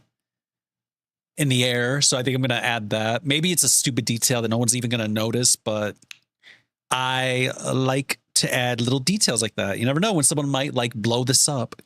in the air. So I think I'm going to add that. Maybe it's a stupid detail that no one's even going to notice, but I like to add little details like that. You never know when someone might like blow this up.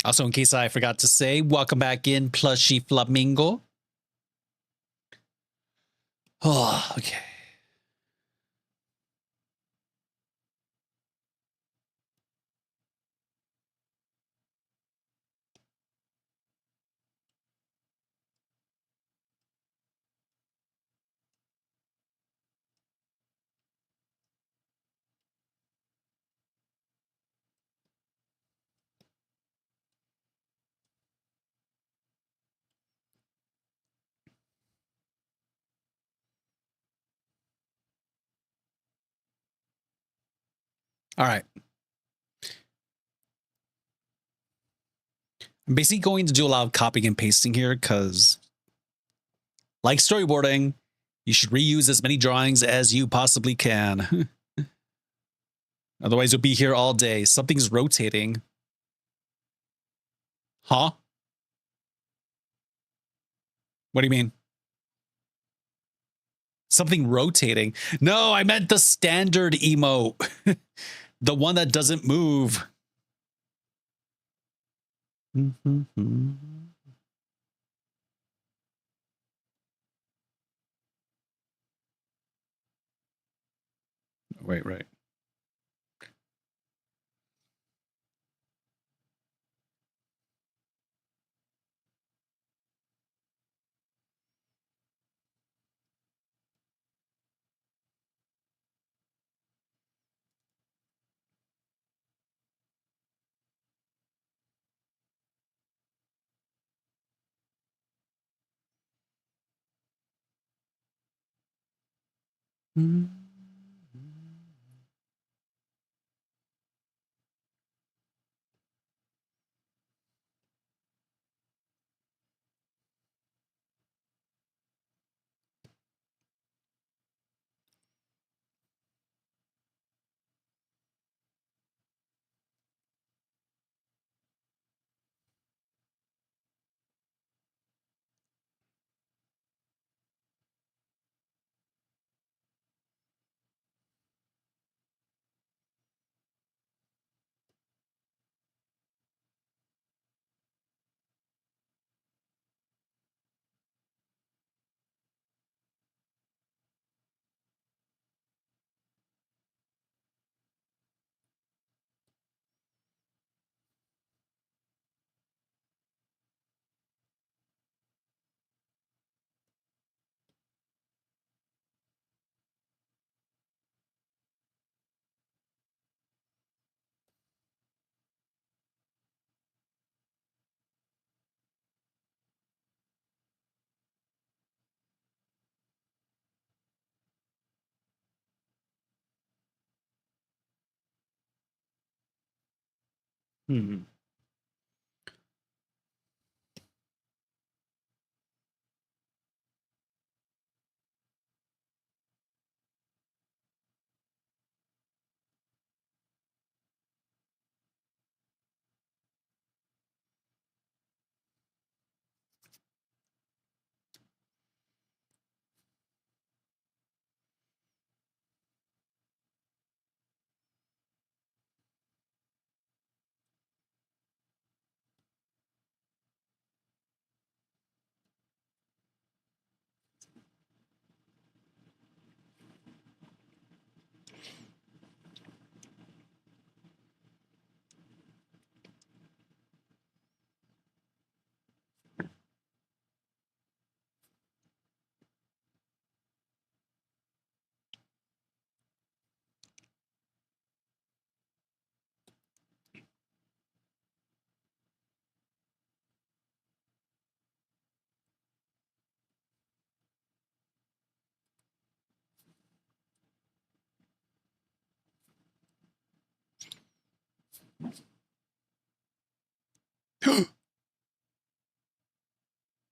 Also, in case I forgot to say, welcome back in, Plushy Flamingo. Oh, okay. All right. I'm basically going to do a lot of copying and pasting here because, like storyboarding, you should reuse as many drawings as you possibly can. Otherwise, you'll be here all day. Something's rotating. Huh? What do you mean? Something rotating? No, I meant the standard emote. The one that doesn't move. Right.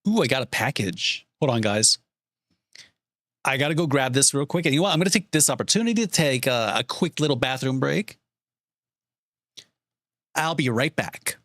Ooh, I got a package. Hold on, guys. I got to go grab this real quick. And you know what? I'm going to take this opportunity to take a quick little bathroom break. I'll be right back.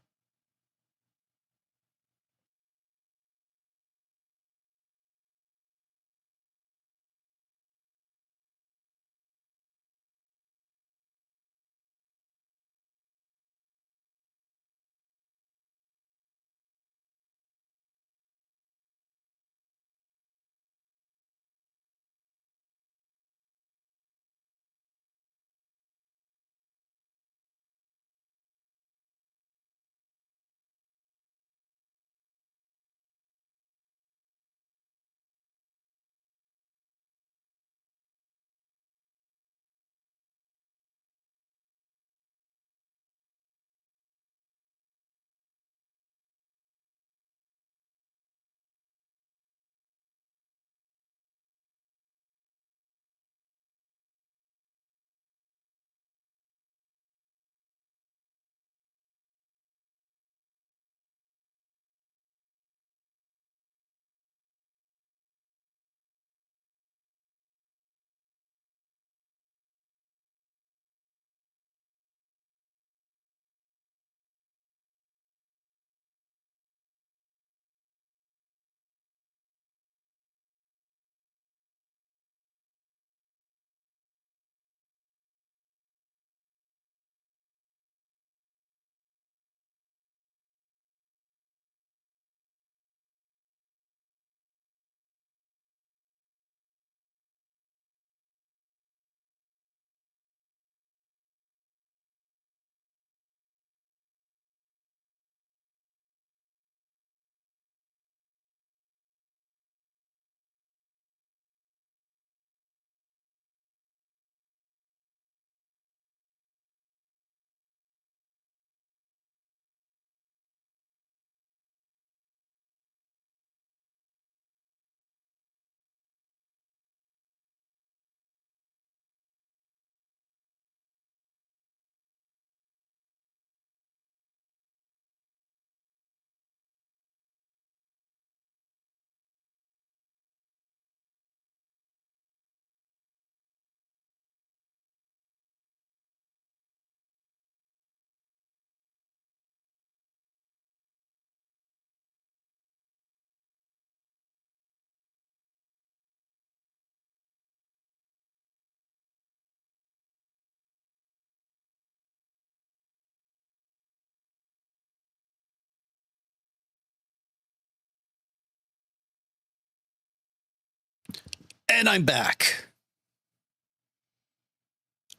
And I'm back.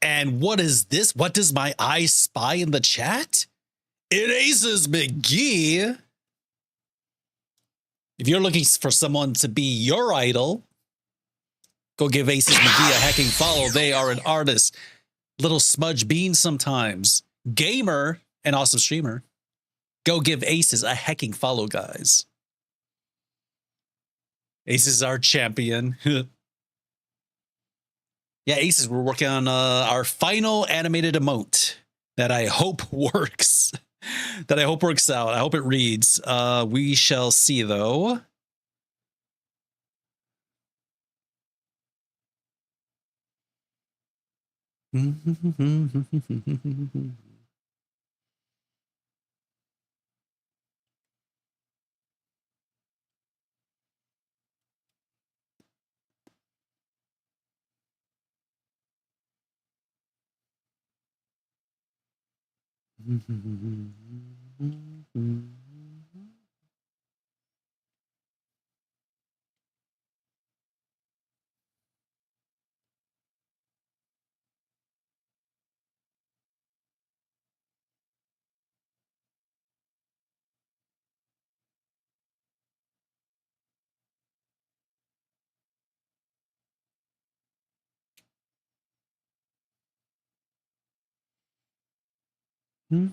And what is this? What does my eye spy in the chat? It Aces McGee. If you're looking for someone to be your idol, go give Aces McGee a hecking follow. They are an artist. Little smudge bean sometimes. Gamer and awesome streamer. Go give Aces a hecking follow, guys. Aces is our champion. Yeah, Aces, we're working on our final animated emote that I hope works. That I hope works out. I hope it reads. We shall see, though. I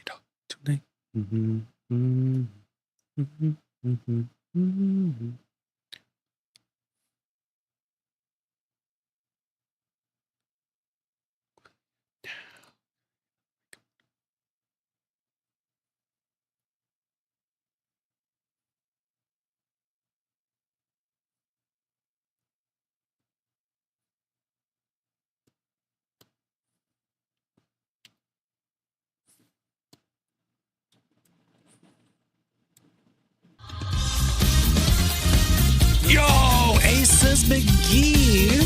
don't tonight. Yo, Aces McGee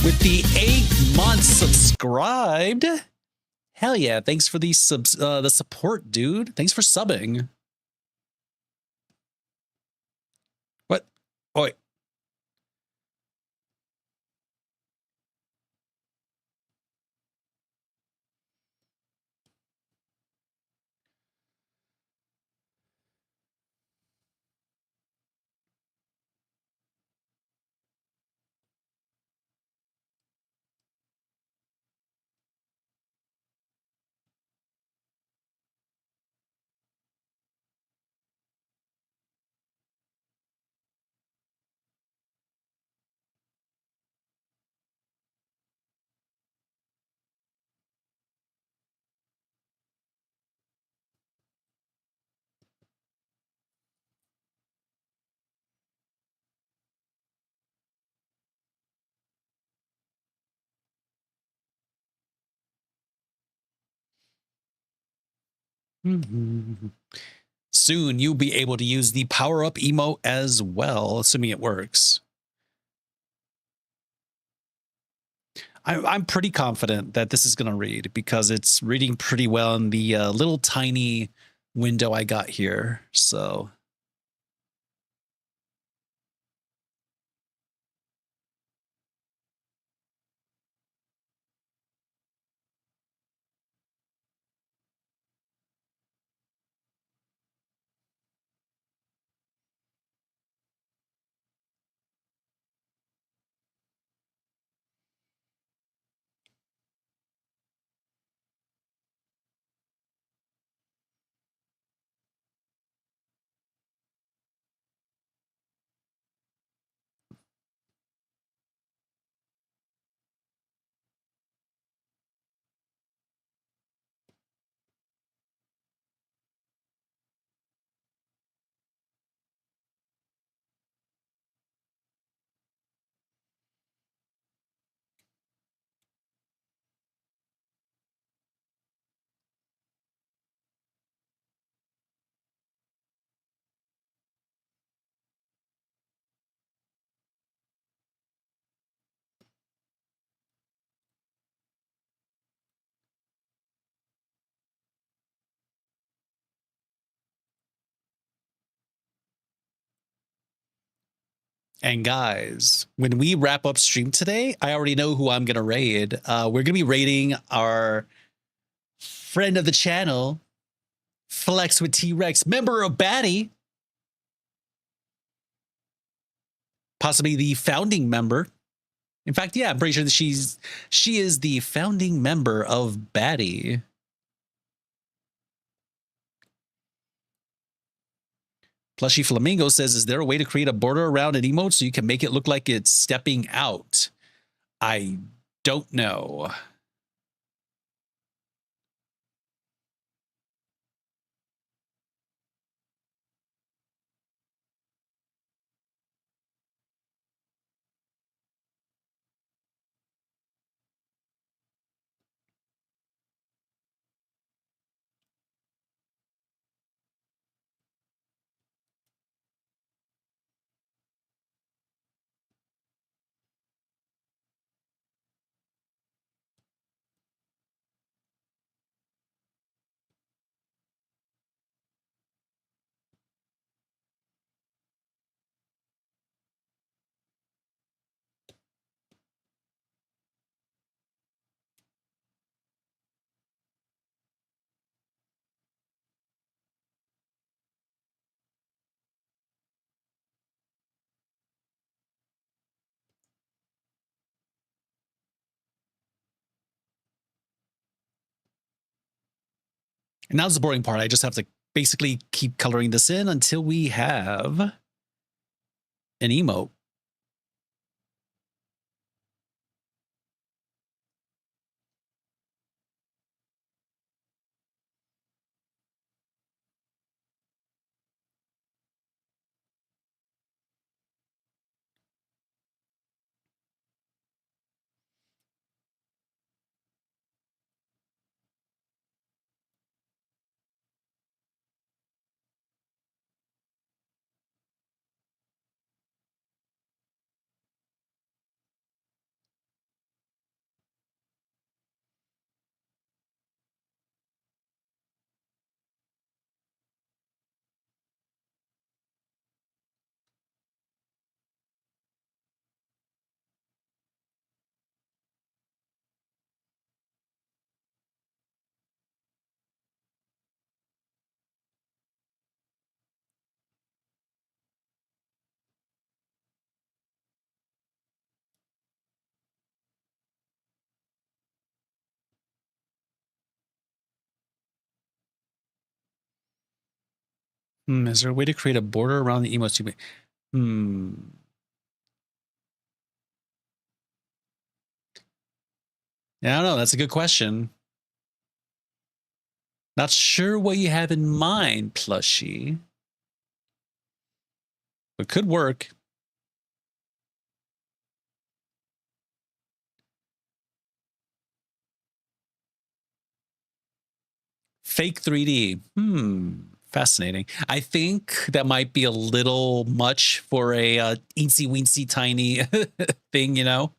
with the 8 months subscribed. Hell yeah! Thanks for the the support, dude. Thanks for subbing. What? Oh, wait. Soon you'll be able to use the power-up emote as well, assuming it works. I'm pretty confident that this is going to read because it's reading pretty well in the little tiny window I got here. So And guys, when we wrap up stream today, I already know who I'm going to raid. We're going to be raiding our friend of the channel, Flex with T-Rex, member of Batty. Possibly the founding member. In fact, yeah, I'm pretty sure that she is the founding member of Batty. Plushy Flamingo says, is there a way to create a border around an emote so you can make it look like it's stepping out? I don't know. And now's the boring part. I just have to basically keep coloring this in until we have an emote. Is there a way to create a border around the emotes? Yeah, I don't know. That's a good question. Not sure what you have in mind, Plushy. But could work. Fake 3D. Fascinating. I think that might be a little much for a eensy weensy tiny thing, you know?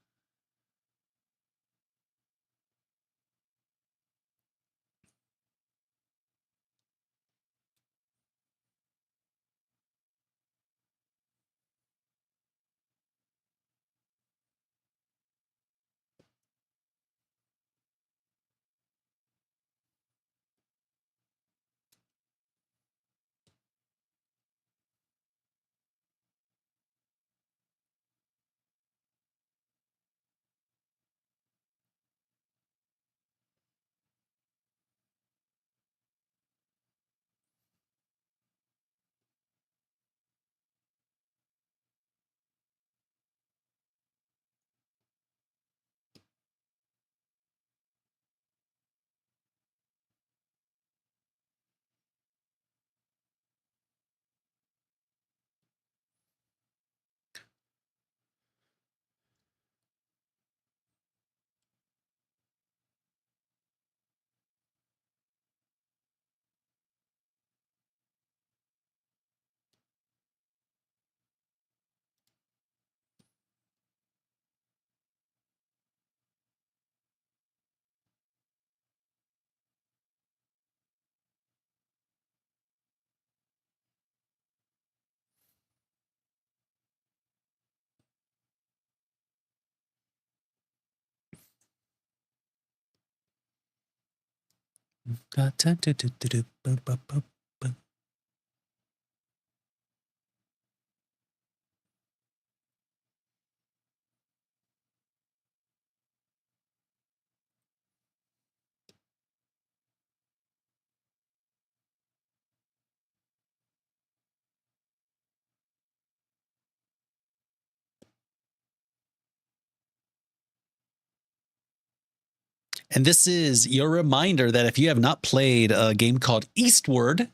And this is your reminder that if you have not played a game called Eastward,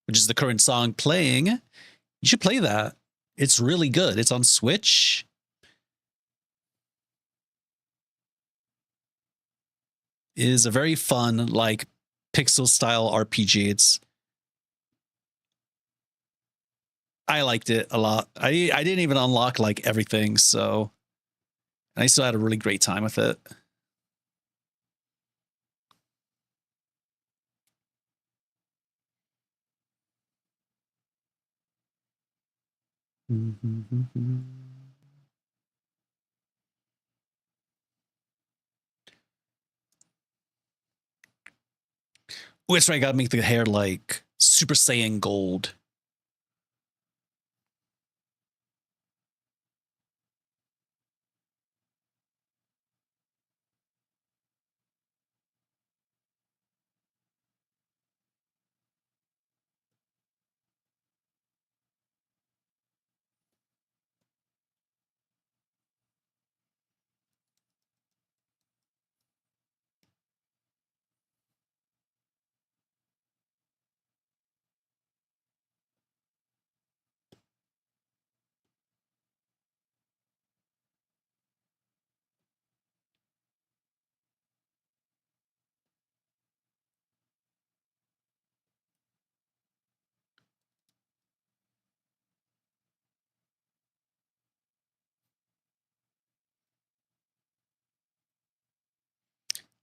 which is the current song playing, you should play that. It's really good. It's on Switch. It is a very fun, like, pixel style RPG. I liked it a lot. I didn't even unlock like everything, so I still had a really great time with it. Oh, that's right. I gotta make the hair like Super Saiyan gold.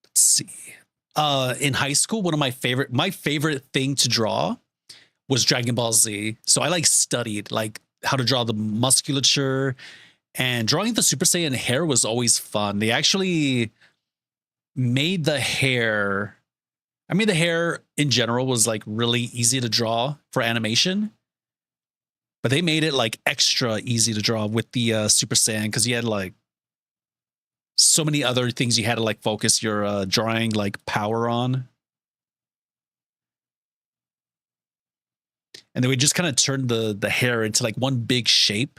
Let's see. In high school, one of my favorite thing to draw was Dragon Ball Z. So I like studied like how to draw the musculature, and drawing the Super Saiyan hair was always fun. They actually made the hair. I mean, the hair in general was like really easy to draw for animation, but they made it like extra easy to draw with the Super Saiyan because you had like so many other things you had to like focus your drawing like power on. And then we just kind of turned the hair into like one big shape.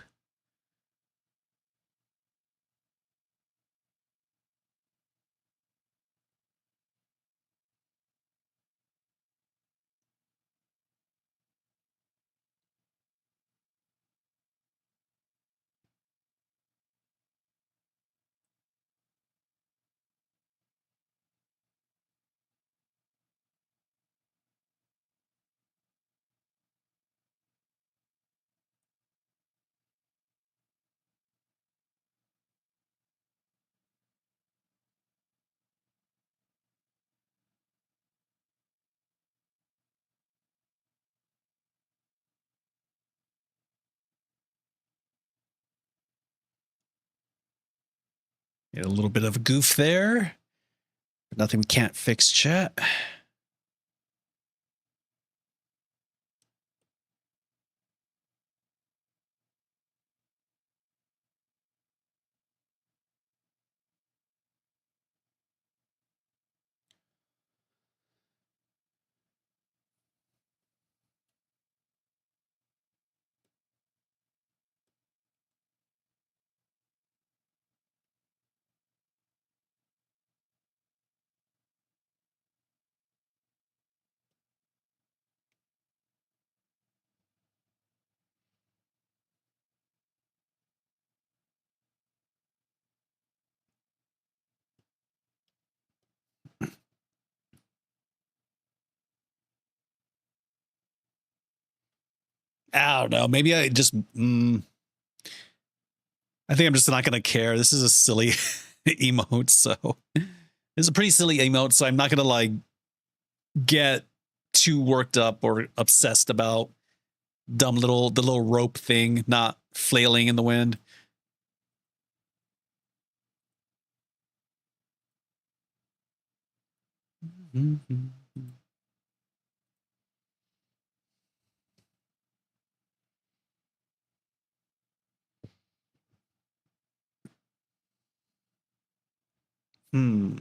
A little bit of a goof there, but nothing we can't fix, chat. I don't know. Maybe I just. I think I'm just not gonna care. This is a silly emote, so it's a pretty silly emote. So I'm not gonna like get too worked up or obsessed about the little rope thing not flailing in the wind. Hmm.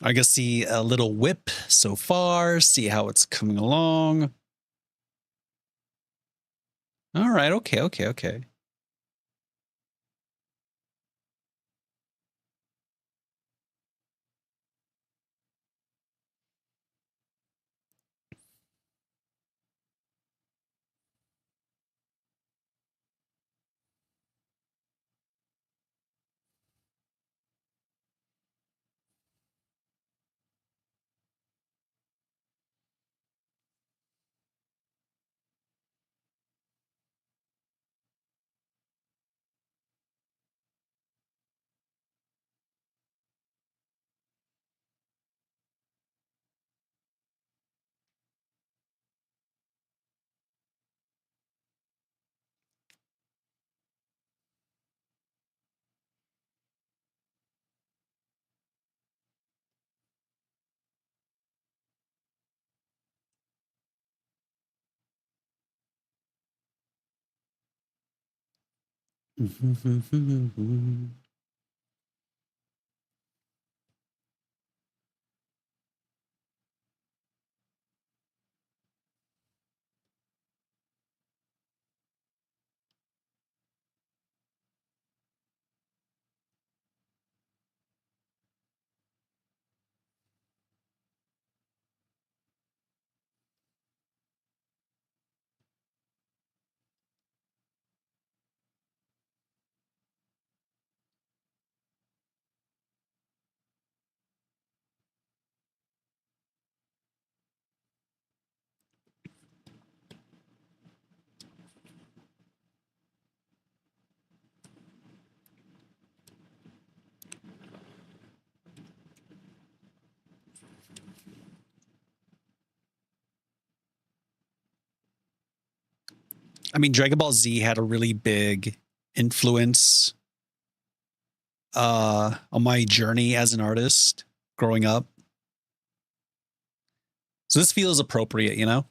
I guess see a little whip so far, see how it's coming along. All right, okay. I mean, Dragon Ball Z had a really big influence on my journey as an artist growing up. So this feels appropriate, you know?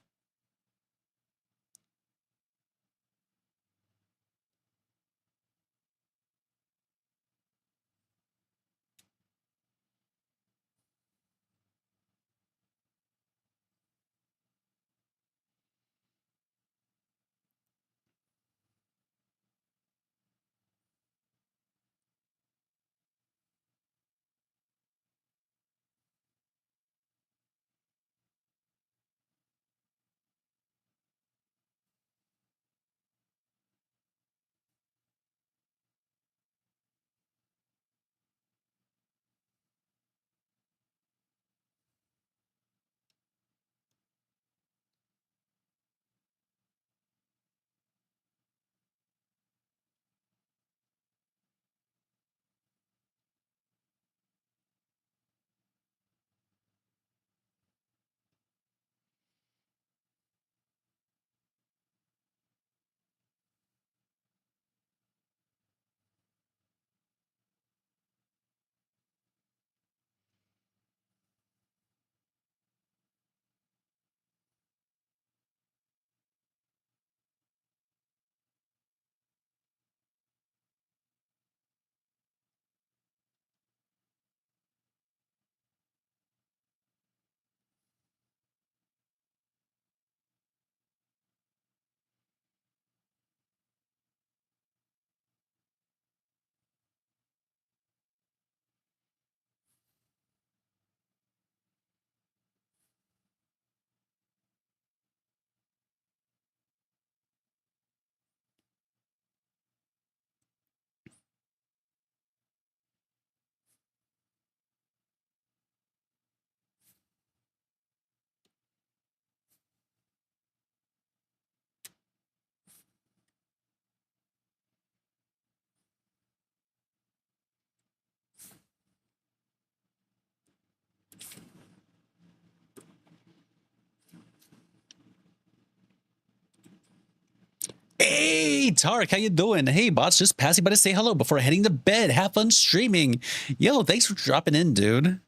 Hey, Tark, how you doing? Hey, bots, just passing by to say hello before heading to bed. Have fun streaming. Yo, thanks for dropping in, dude. Hold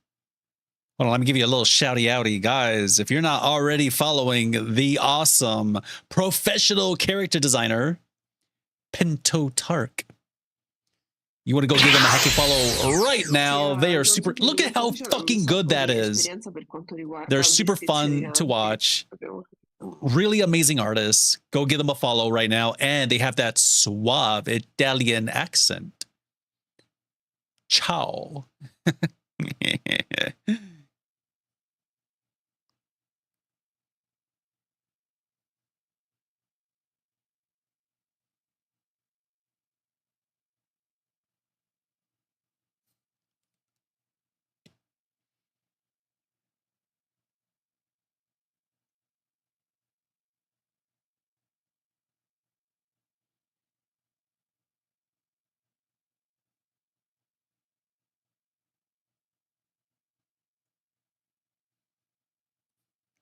on, let me give you a little shouty outy. Guys, if you're not already following the awesome professional character designer, Pinto Tark, you want to go give them a hacky follow right now. They are super. Look at how fucking good that is. They're super fun to watch. Really amazing artists. Go give them a follow right now. And they have that suave Italian accent. Ciao.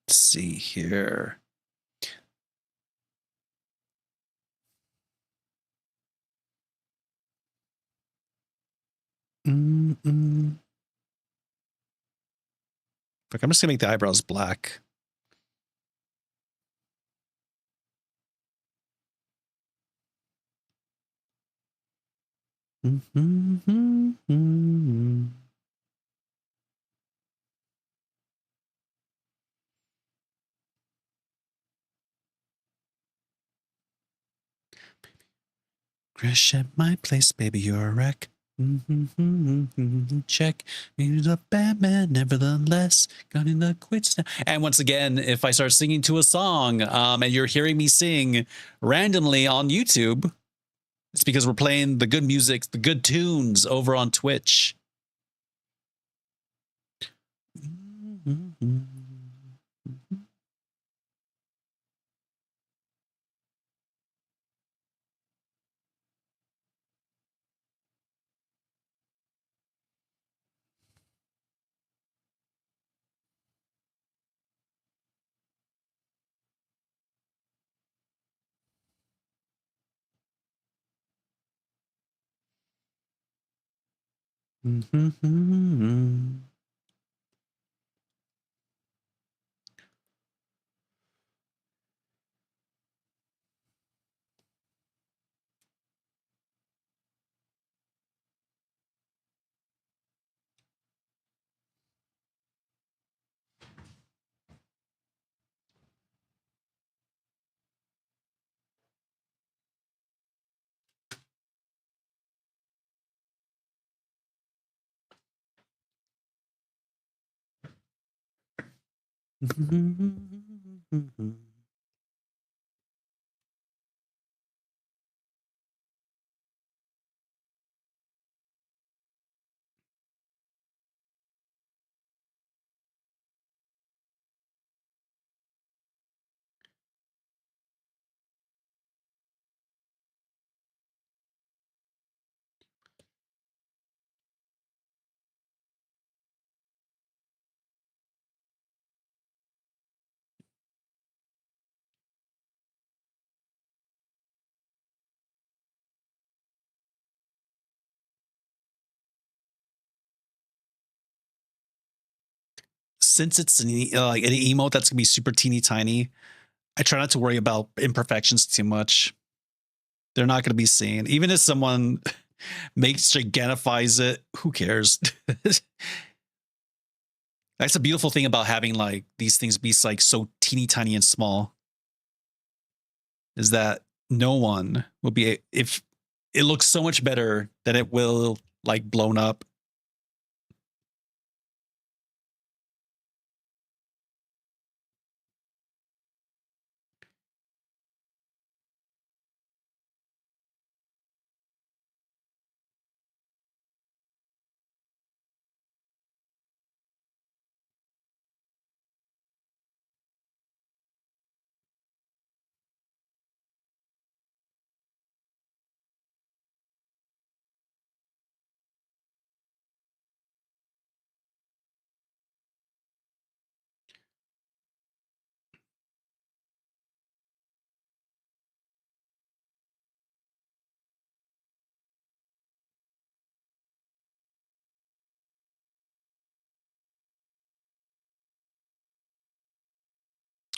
Let's see here. I'm just gonna make the eyebrows black. Crash at my place, baby, you're a wreck. Check. He's a bad man, nevertheless. Gonna quit now. And once again, if I start singing to a song, and you're hearing me sing randomly on YouTube, it's because we're playing the good music, the good tunes over on Twitch. Since it's an emote that's gonna be super teeny tiny, I try not to worry about imperfections too much. They're not going to be seen. Even if someone makes gigantifies it, who cares? That's a beautiful thing about having like these things be like so teeny tiny and small, is that no one will be, if it looks so much better that it will like blown up.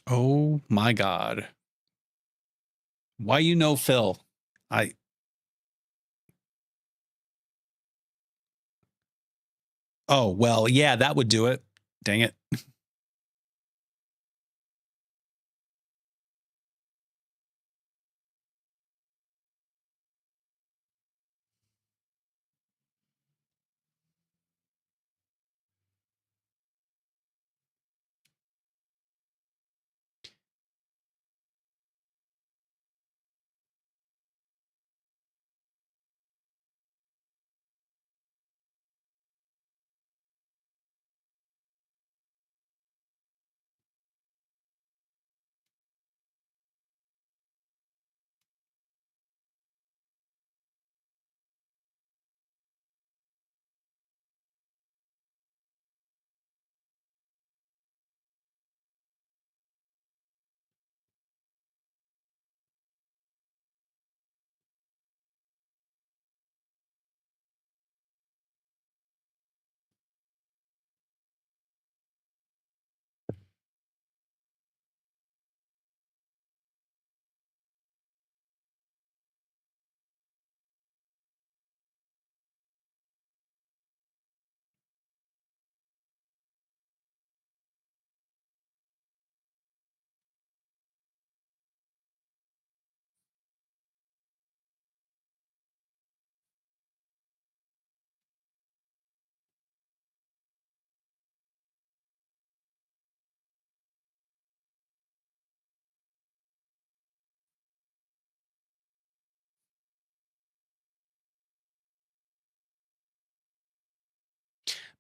Oh my God. Why you know Phil? I Oh, well, yeah, that would do it. Dang it.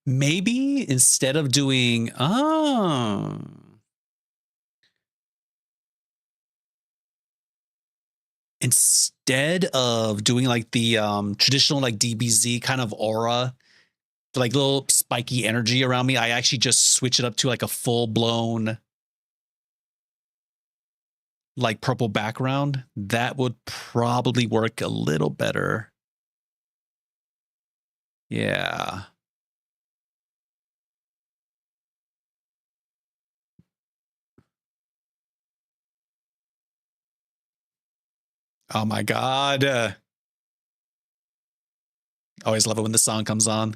Maybe instead of doing instead of doing like the traditional like DBZ kind of aura, like little spiky energy around me, I actually just switch it up to like a full blown like purple background. That would probably work a little better. Yeah. Oh my God. Always love it when the song comes on.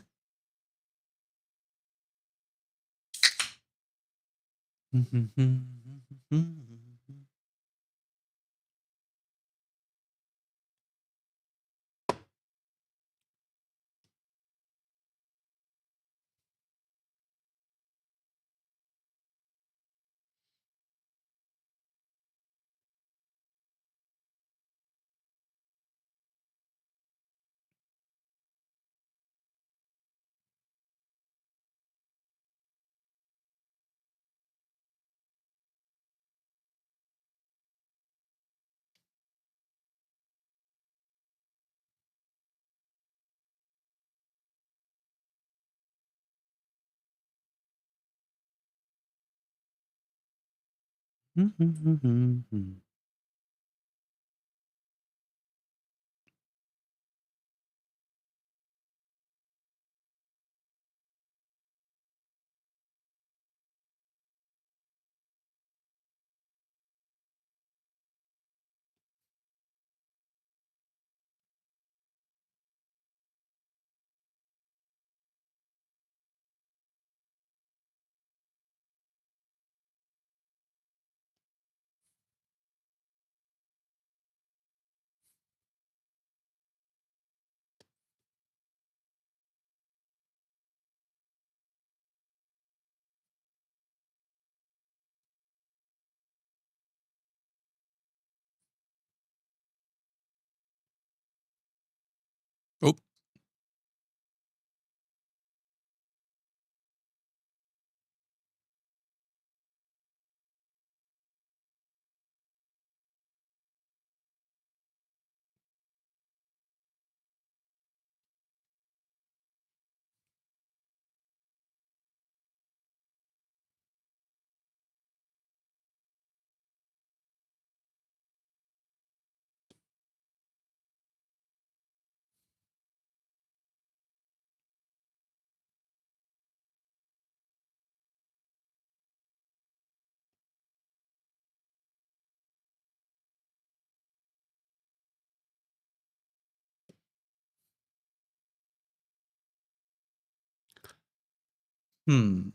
Hmm.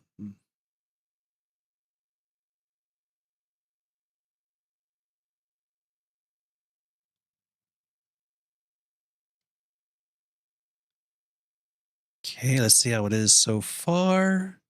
Okay, let's see how it is so far.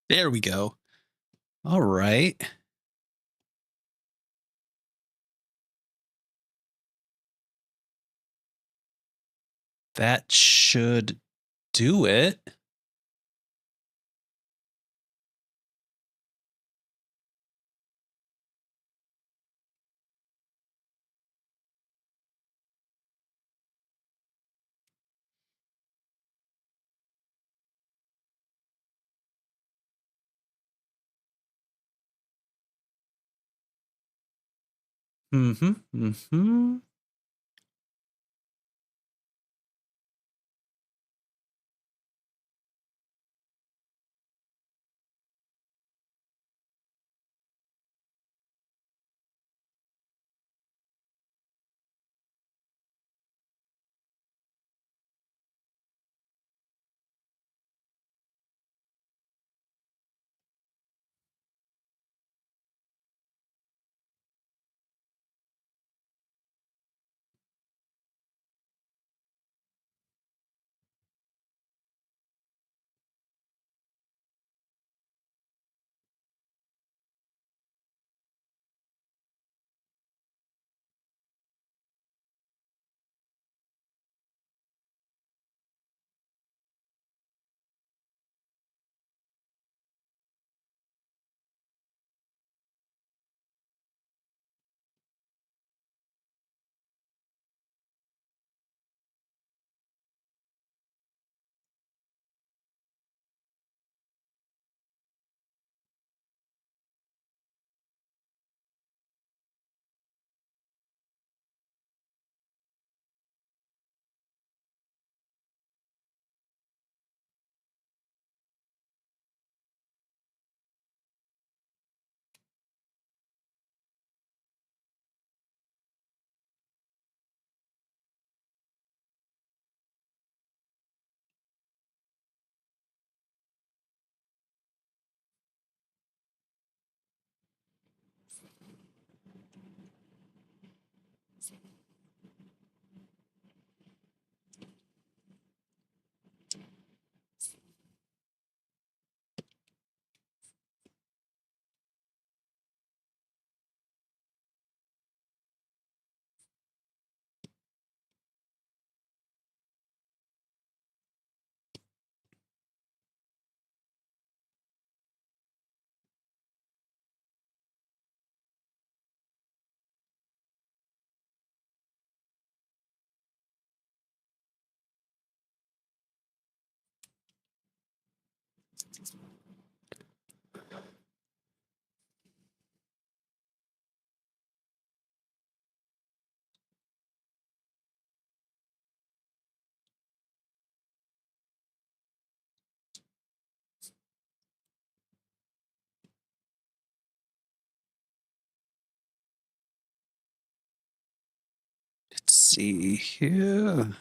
There we go. All right. That should do it. Mm-hmm. Mm-hmm. Let's see here.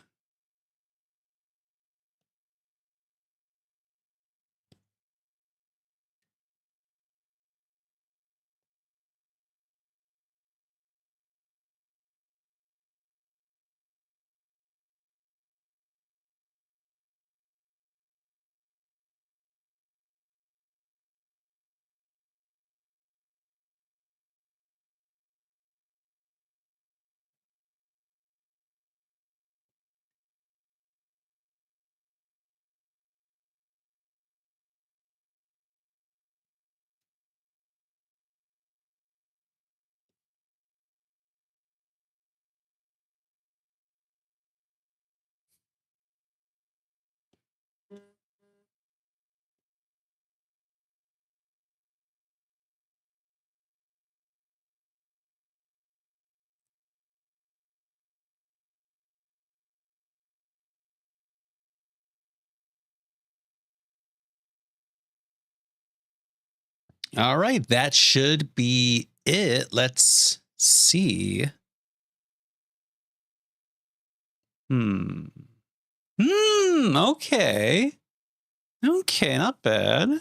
All right, that should be it. Let's see. Hmm. Okay. Okay, not bad.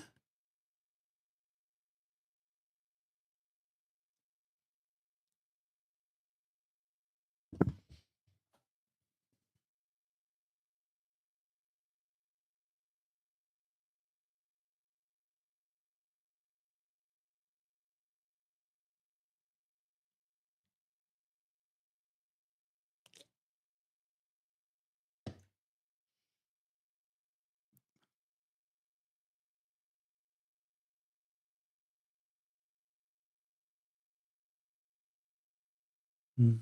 Hmm.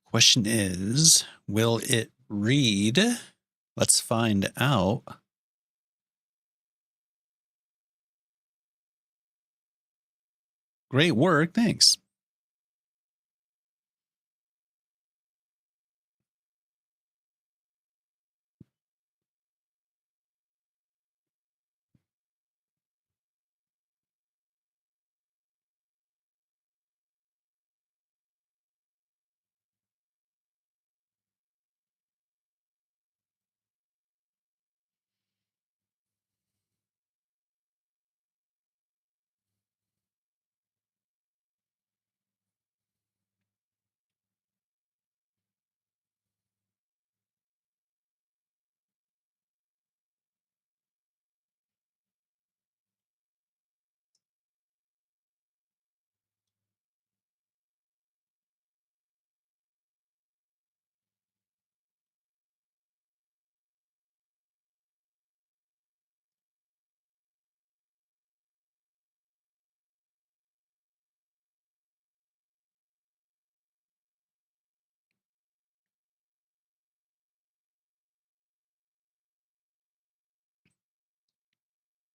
Question is, will it read? Let's find out. Great work. Thanks.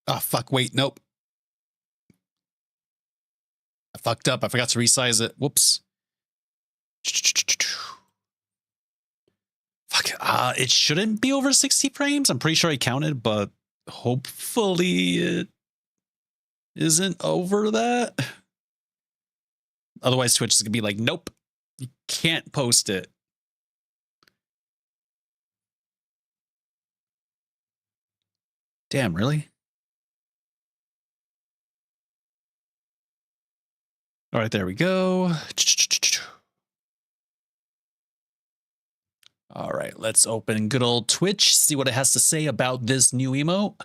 Oh, fuck. Wait, nope. I fucked up. I forgot to resize it. Whoops. Fuck. It shouldn't be over 60 frames. I'm pretty sure I counted, but hopefully it isn't over that. Otherwise, Twitch is going to be like, nope, you can't post it. Damn, really? All right, there we go. All right, let's open good old Twitch, see what it has to say about this new emote.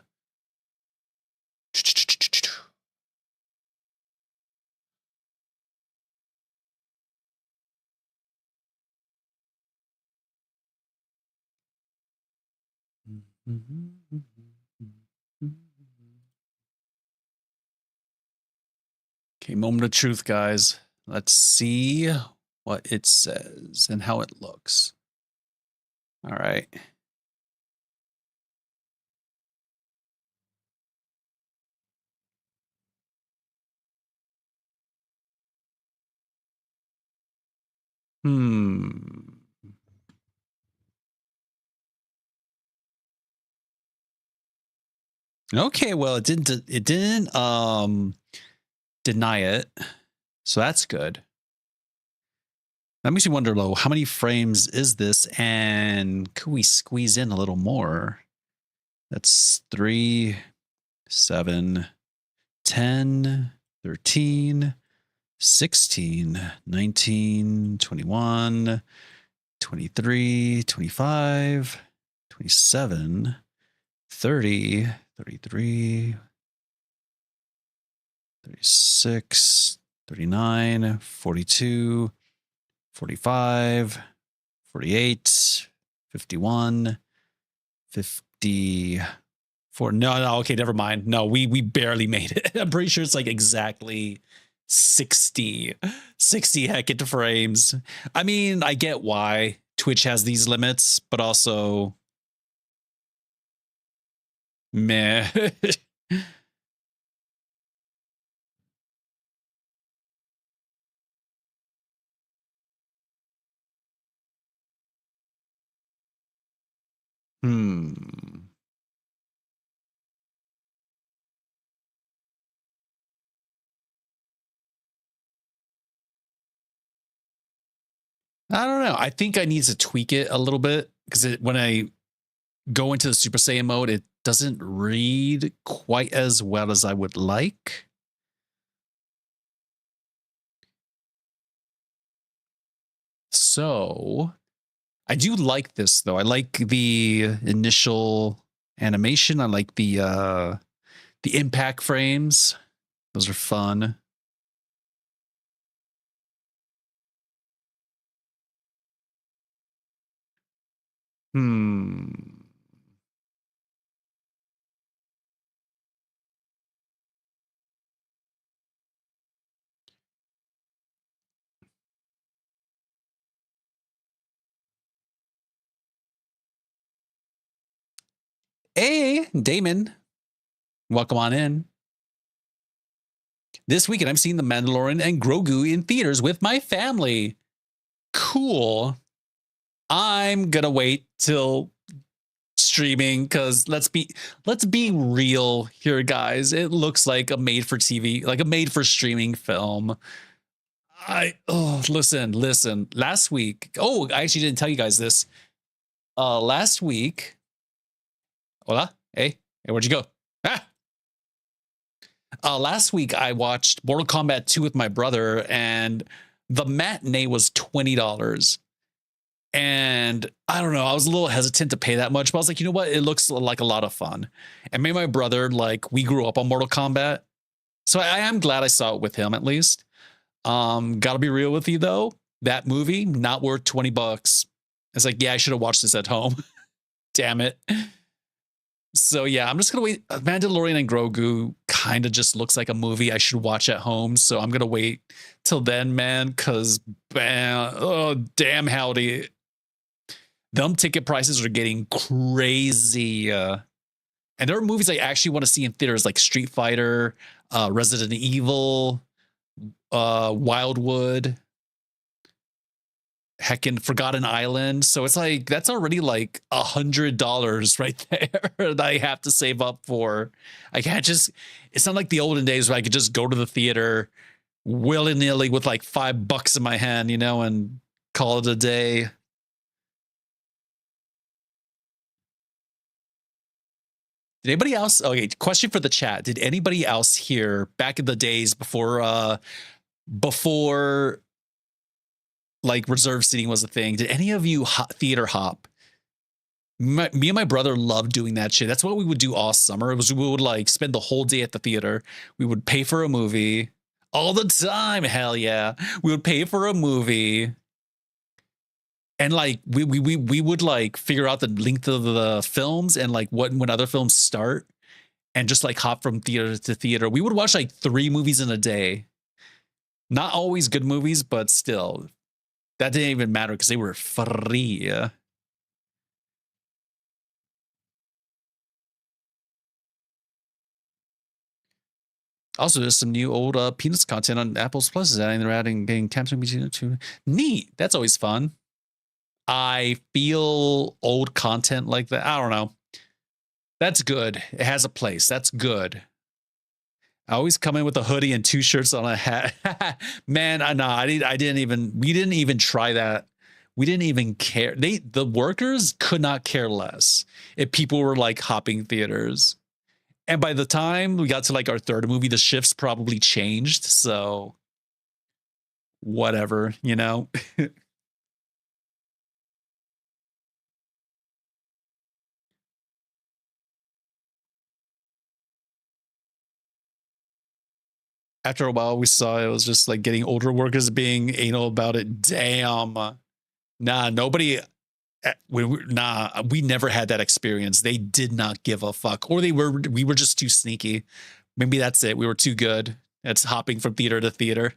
Okay, moment of truth, guys. Let's see what it says and how it looks. All right. Okay, well, it didn't deny it. So that's good. That makes me wonder, though, how many frames is this? And could we squeeze in a little more? That's 3, 7, 10, 13, 16, 19, 21, 23, 25, 27, 30, 33, 36, 39, 42, 45, 48, 51, 54. No, okay, never mind. No, we barely made it. I'm pretty sure it's like exactly 60 heckin' frames. I mean, I get why Twitch has these limits, but also meh. I don't know. I think I need to tweak it a little bit because when I go into the Super Saiyan mode, it doesn't read quite as well as I would like. So I do like this, though. I like the initial animation. I like the impact frames. Those are fun. Hmm. Hey, Damon. Welcome on in. This weekend, I'm seeing The Mandalorian and Grogu in theaters with my family. Cool. I'm gonna wait till streaming because let's be real here, guys. It looks like a made for TV, like a made for streaming film. Listen. Last week, I actually didn't tell you guys this. Last week, hola, hey, where'd you go? Last week I watched Mortal Kombat 2 with my brother, and the matinee was $20. And I don't know, I was a little hesitant to pay that much, but I was like, you know what? It looks like a lot of fun. And me and my brother, like, we grew up on Mortal Kombat. So I am glad I saw it with him at least. Gotta be real with you though. That movie, not worth $20. It's like, yeah, I should have watched this at home. Damn it. So yeah, I'm just gonna wait. Mandalorian and Grogu kind of just looks like a movie I should watch at home. So I'm gonna wait till then, man, because damn howdy. Them ticket prices are getting crazy. And there are movies I actually want to see in theaters like Street Fighter, Resident Evil, Wildwood, heckin' Forgotten Island. So it's like, that's already like $100 right there that I have to save up for. I can't just, it's not like the olden days where I could just go to the theater willy-nilly with like $5 in my hand, you know, and call it a day. Did anybody else? Okay, question for the chat. Did anybody else here back in the days before like reserve seating was a thing? Did any of you theater hop? Me and my brother loved doing that shit. That's what we would do all summer. We would like spend the whole day at the theater. We would pay for a movie all the time. Hell yeah, we would pay for a movie. And like we would like figure out the length of the films and like when other films start and just like hop from theater to theater. We would watch like 3 movies in a day. Not always good movies, but still. That didn't even matter because they were free. Also, there's some new old Peanuts content on Apple's Plus. They're adding getting captured to neat. That's always fun. I feel old content like that. I don't know. That's good. It has a place. That's good. I always come in with a hoodie and 2 shirts on a hat. Man, we didn't even try that. We didn't even care. The workers could not care less if people were like hopping theaters. And by the time we got to like our 3rd movie, the shifts probably changed. So whatever, you know. After a while, we saw it was just like getting older workers being anal about it. Damn. Nah, nobody. We never had that experience. They did not give a fuck, or we were just too sneaky. Maybe that's it. We were too good. It's hopping from theater to theater.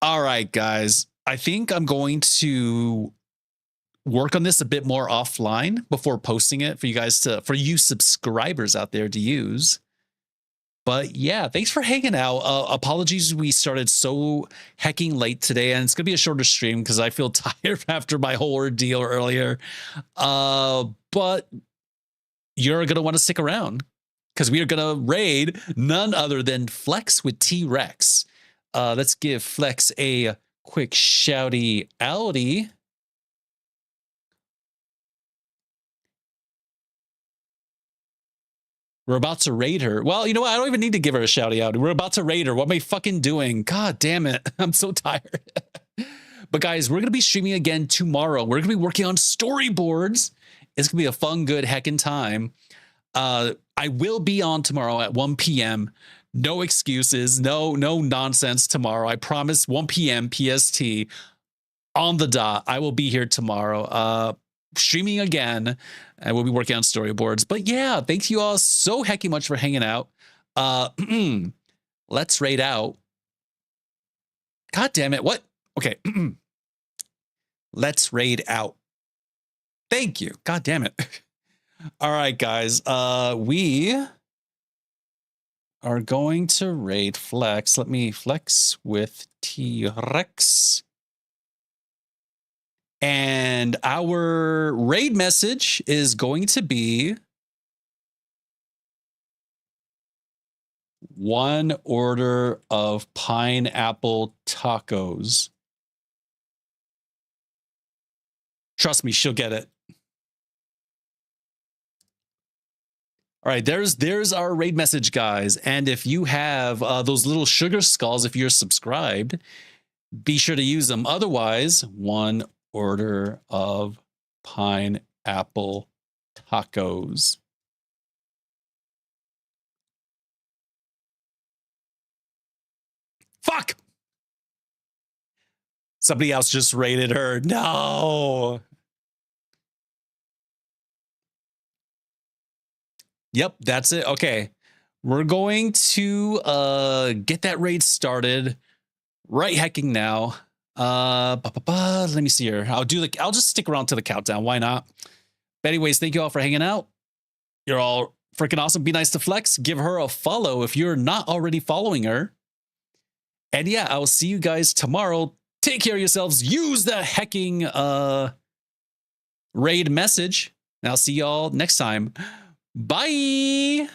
All right, guys. I think I'm going to work on this a bit more offline before posting it for you guys for you subscribers out there to use. But yeah, thanks for hanging out. Apologies we started so hecking late today, and it's gonna be a shorter stream because I feel tired after my whole ordeal earlier. But you're gonna want to stick around because we are gonna raid none other than Flex with T-Rex. Let's give Flex a quick shouty outy. We're about to raid her. Well, you know what? I don't even need to give her a shouty out. We're about to raid her. What am I fucking doing? God damn it. I'm so tired. But guys, we're going to be streaming again tomorrow. We're going to be working on storyboards. It's going to be a fun, good heckin' time. I will be on tomorrow at 1 p.m. No excuses. No nonsense tomorrow. I promise 1 p.m. PST on the dot. I will be here tomorrow. Streaming again, and we'll be working on storyboards. But yeah, thank you all so hecky much for hanging out. Let's raid out. God damn it. What? Okay. Let's raid out. Thank you. God damn it. All right, guys. We are going to raid flex. Let me flex with T-Rex. And our raid message is going to be 1 order of pineapple tacos. Trust me, she'll get it. All right, there's our raid message, guys. And if you have those little sugar skulls, if you're subscribed, be sure to use them. Otherwise, 1 order of pineapple tacos. Fuck! Somebody else just raided her. No! Yep, that's it. Okay. We're going to get that raid started right hecking now. Let me see here. I'll just stick around to the countdown. Why not? But anyways, thank you all for hanging out. You're all freaking awesome. Be nice to Flex. Give her a follow if you're not already following her. And yeah, I will see you guys tomorrow. Take care of yourselves. Use the hecking raid message. And I'll see y'all next time. Bye.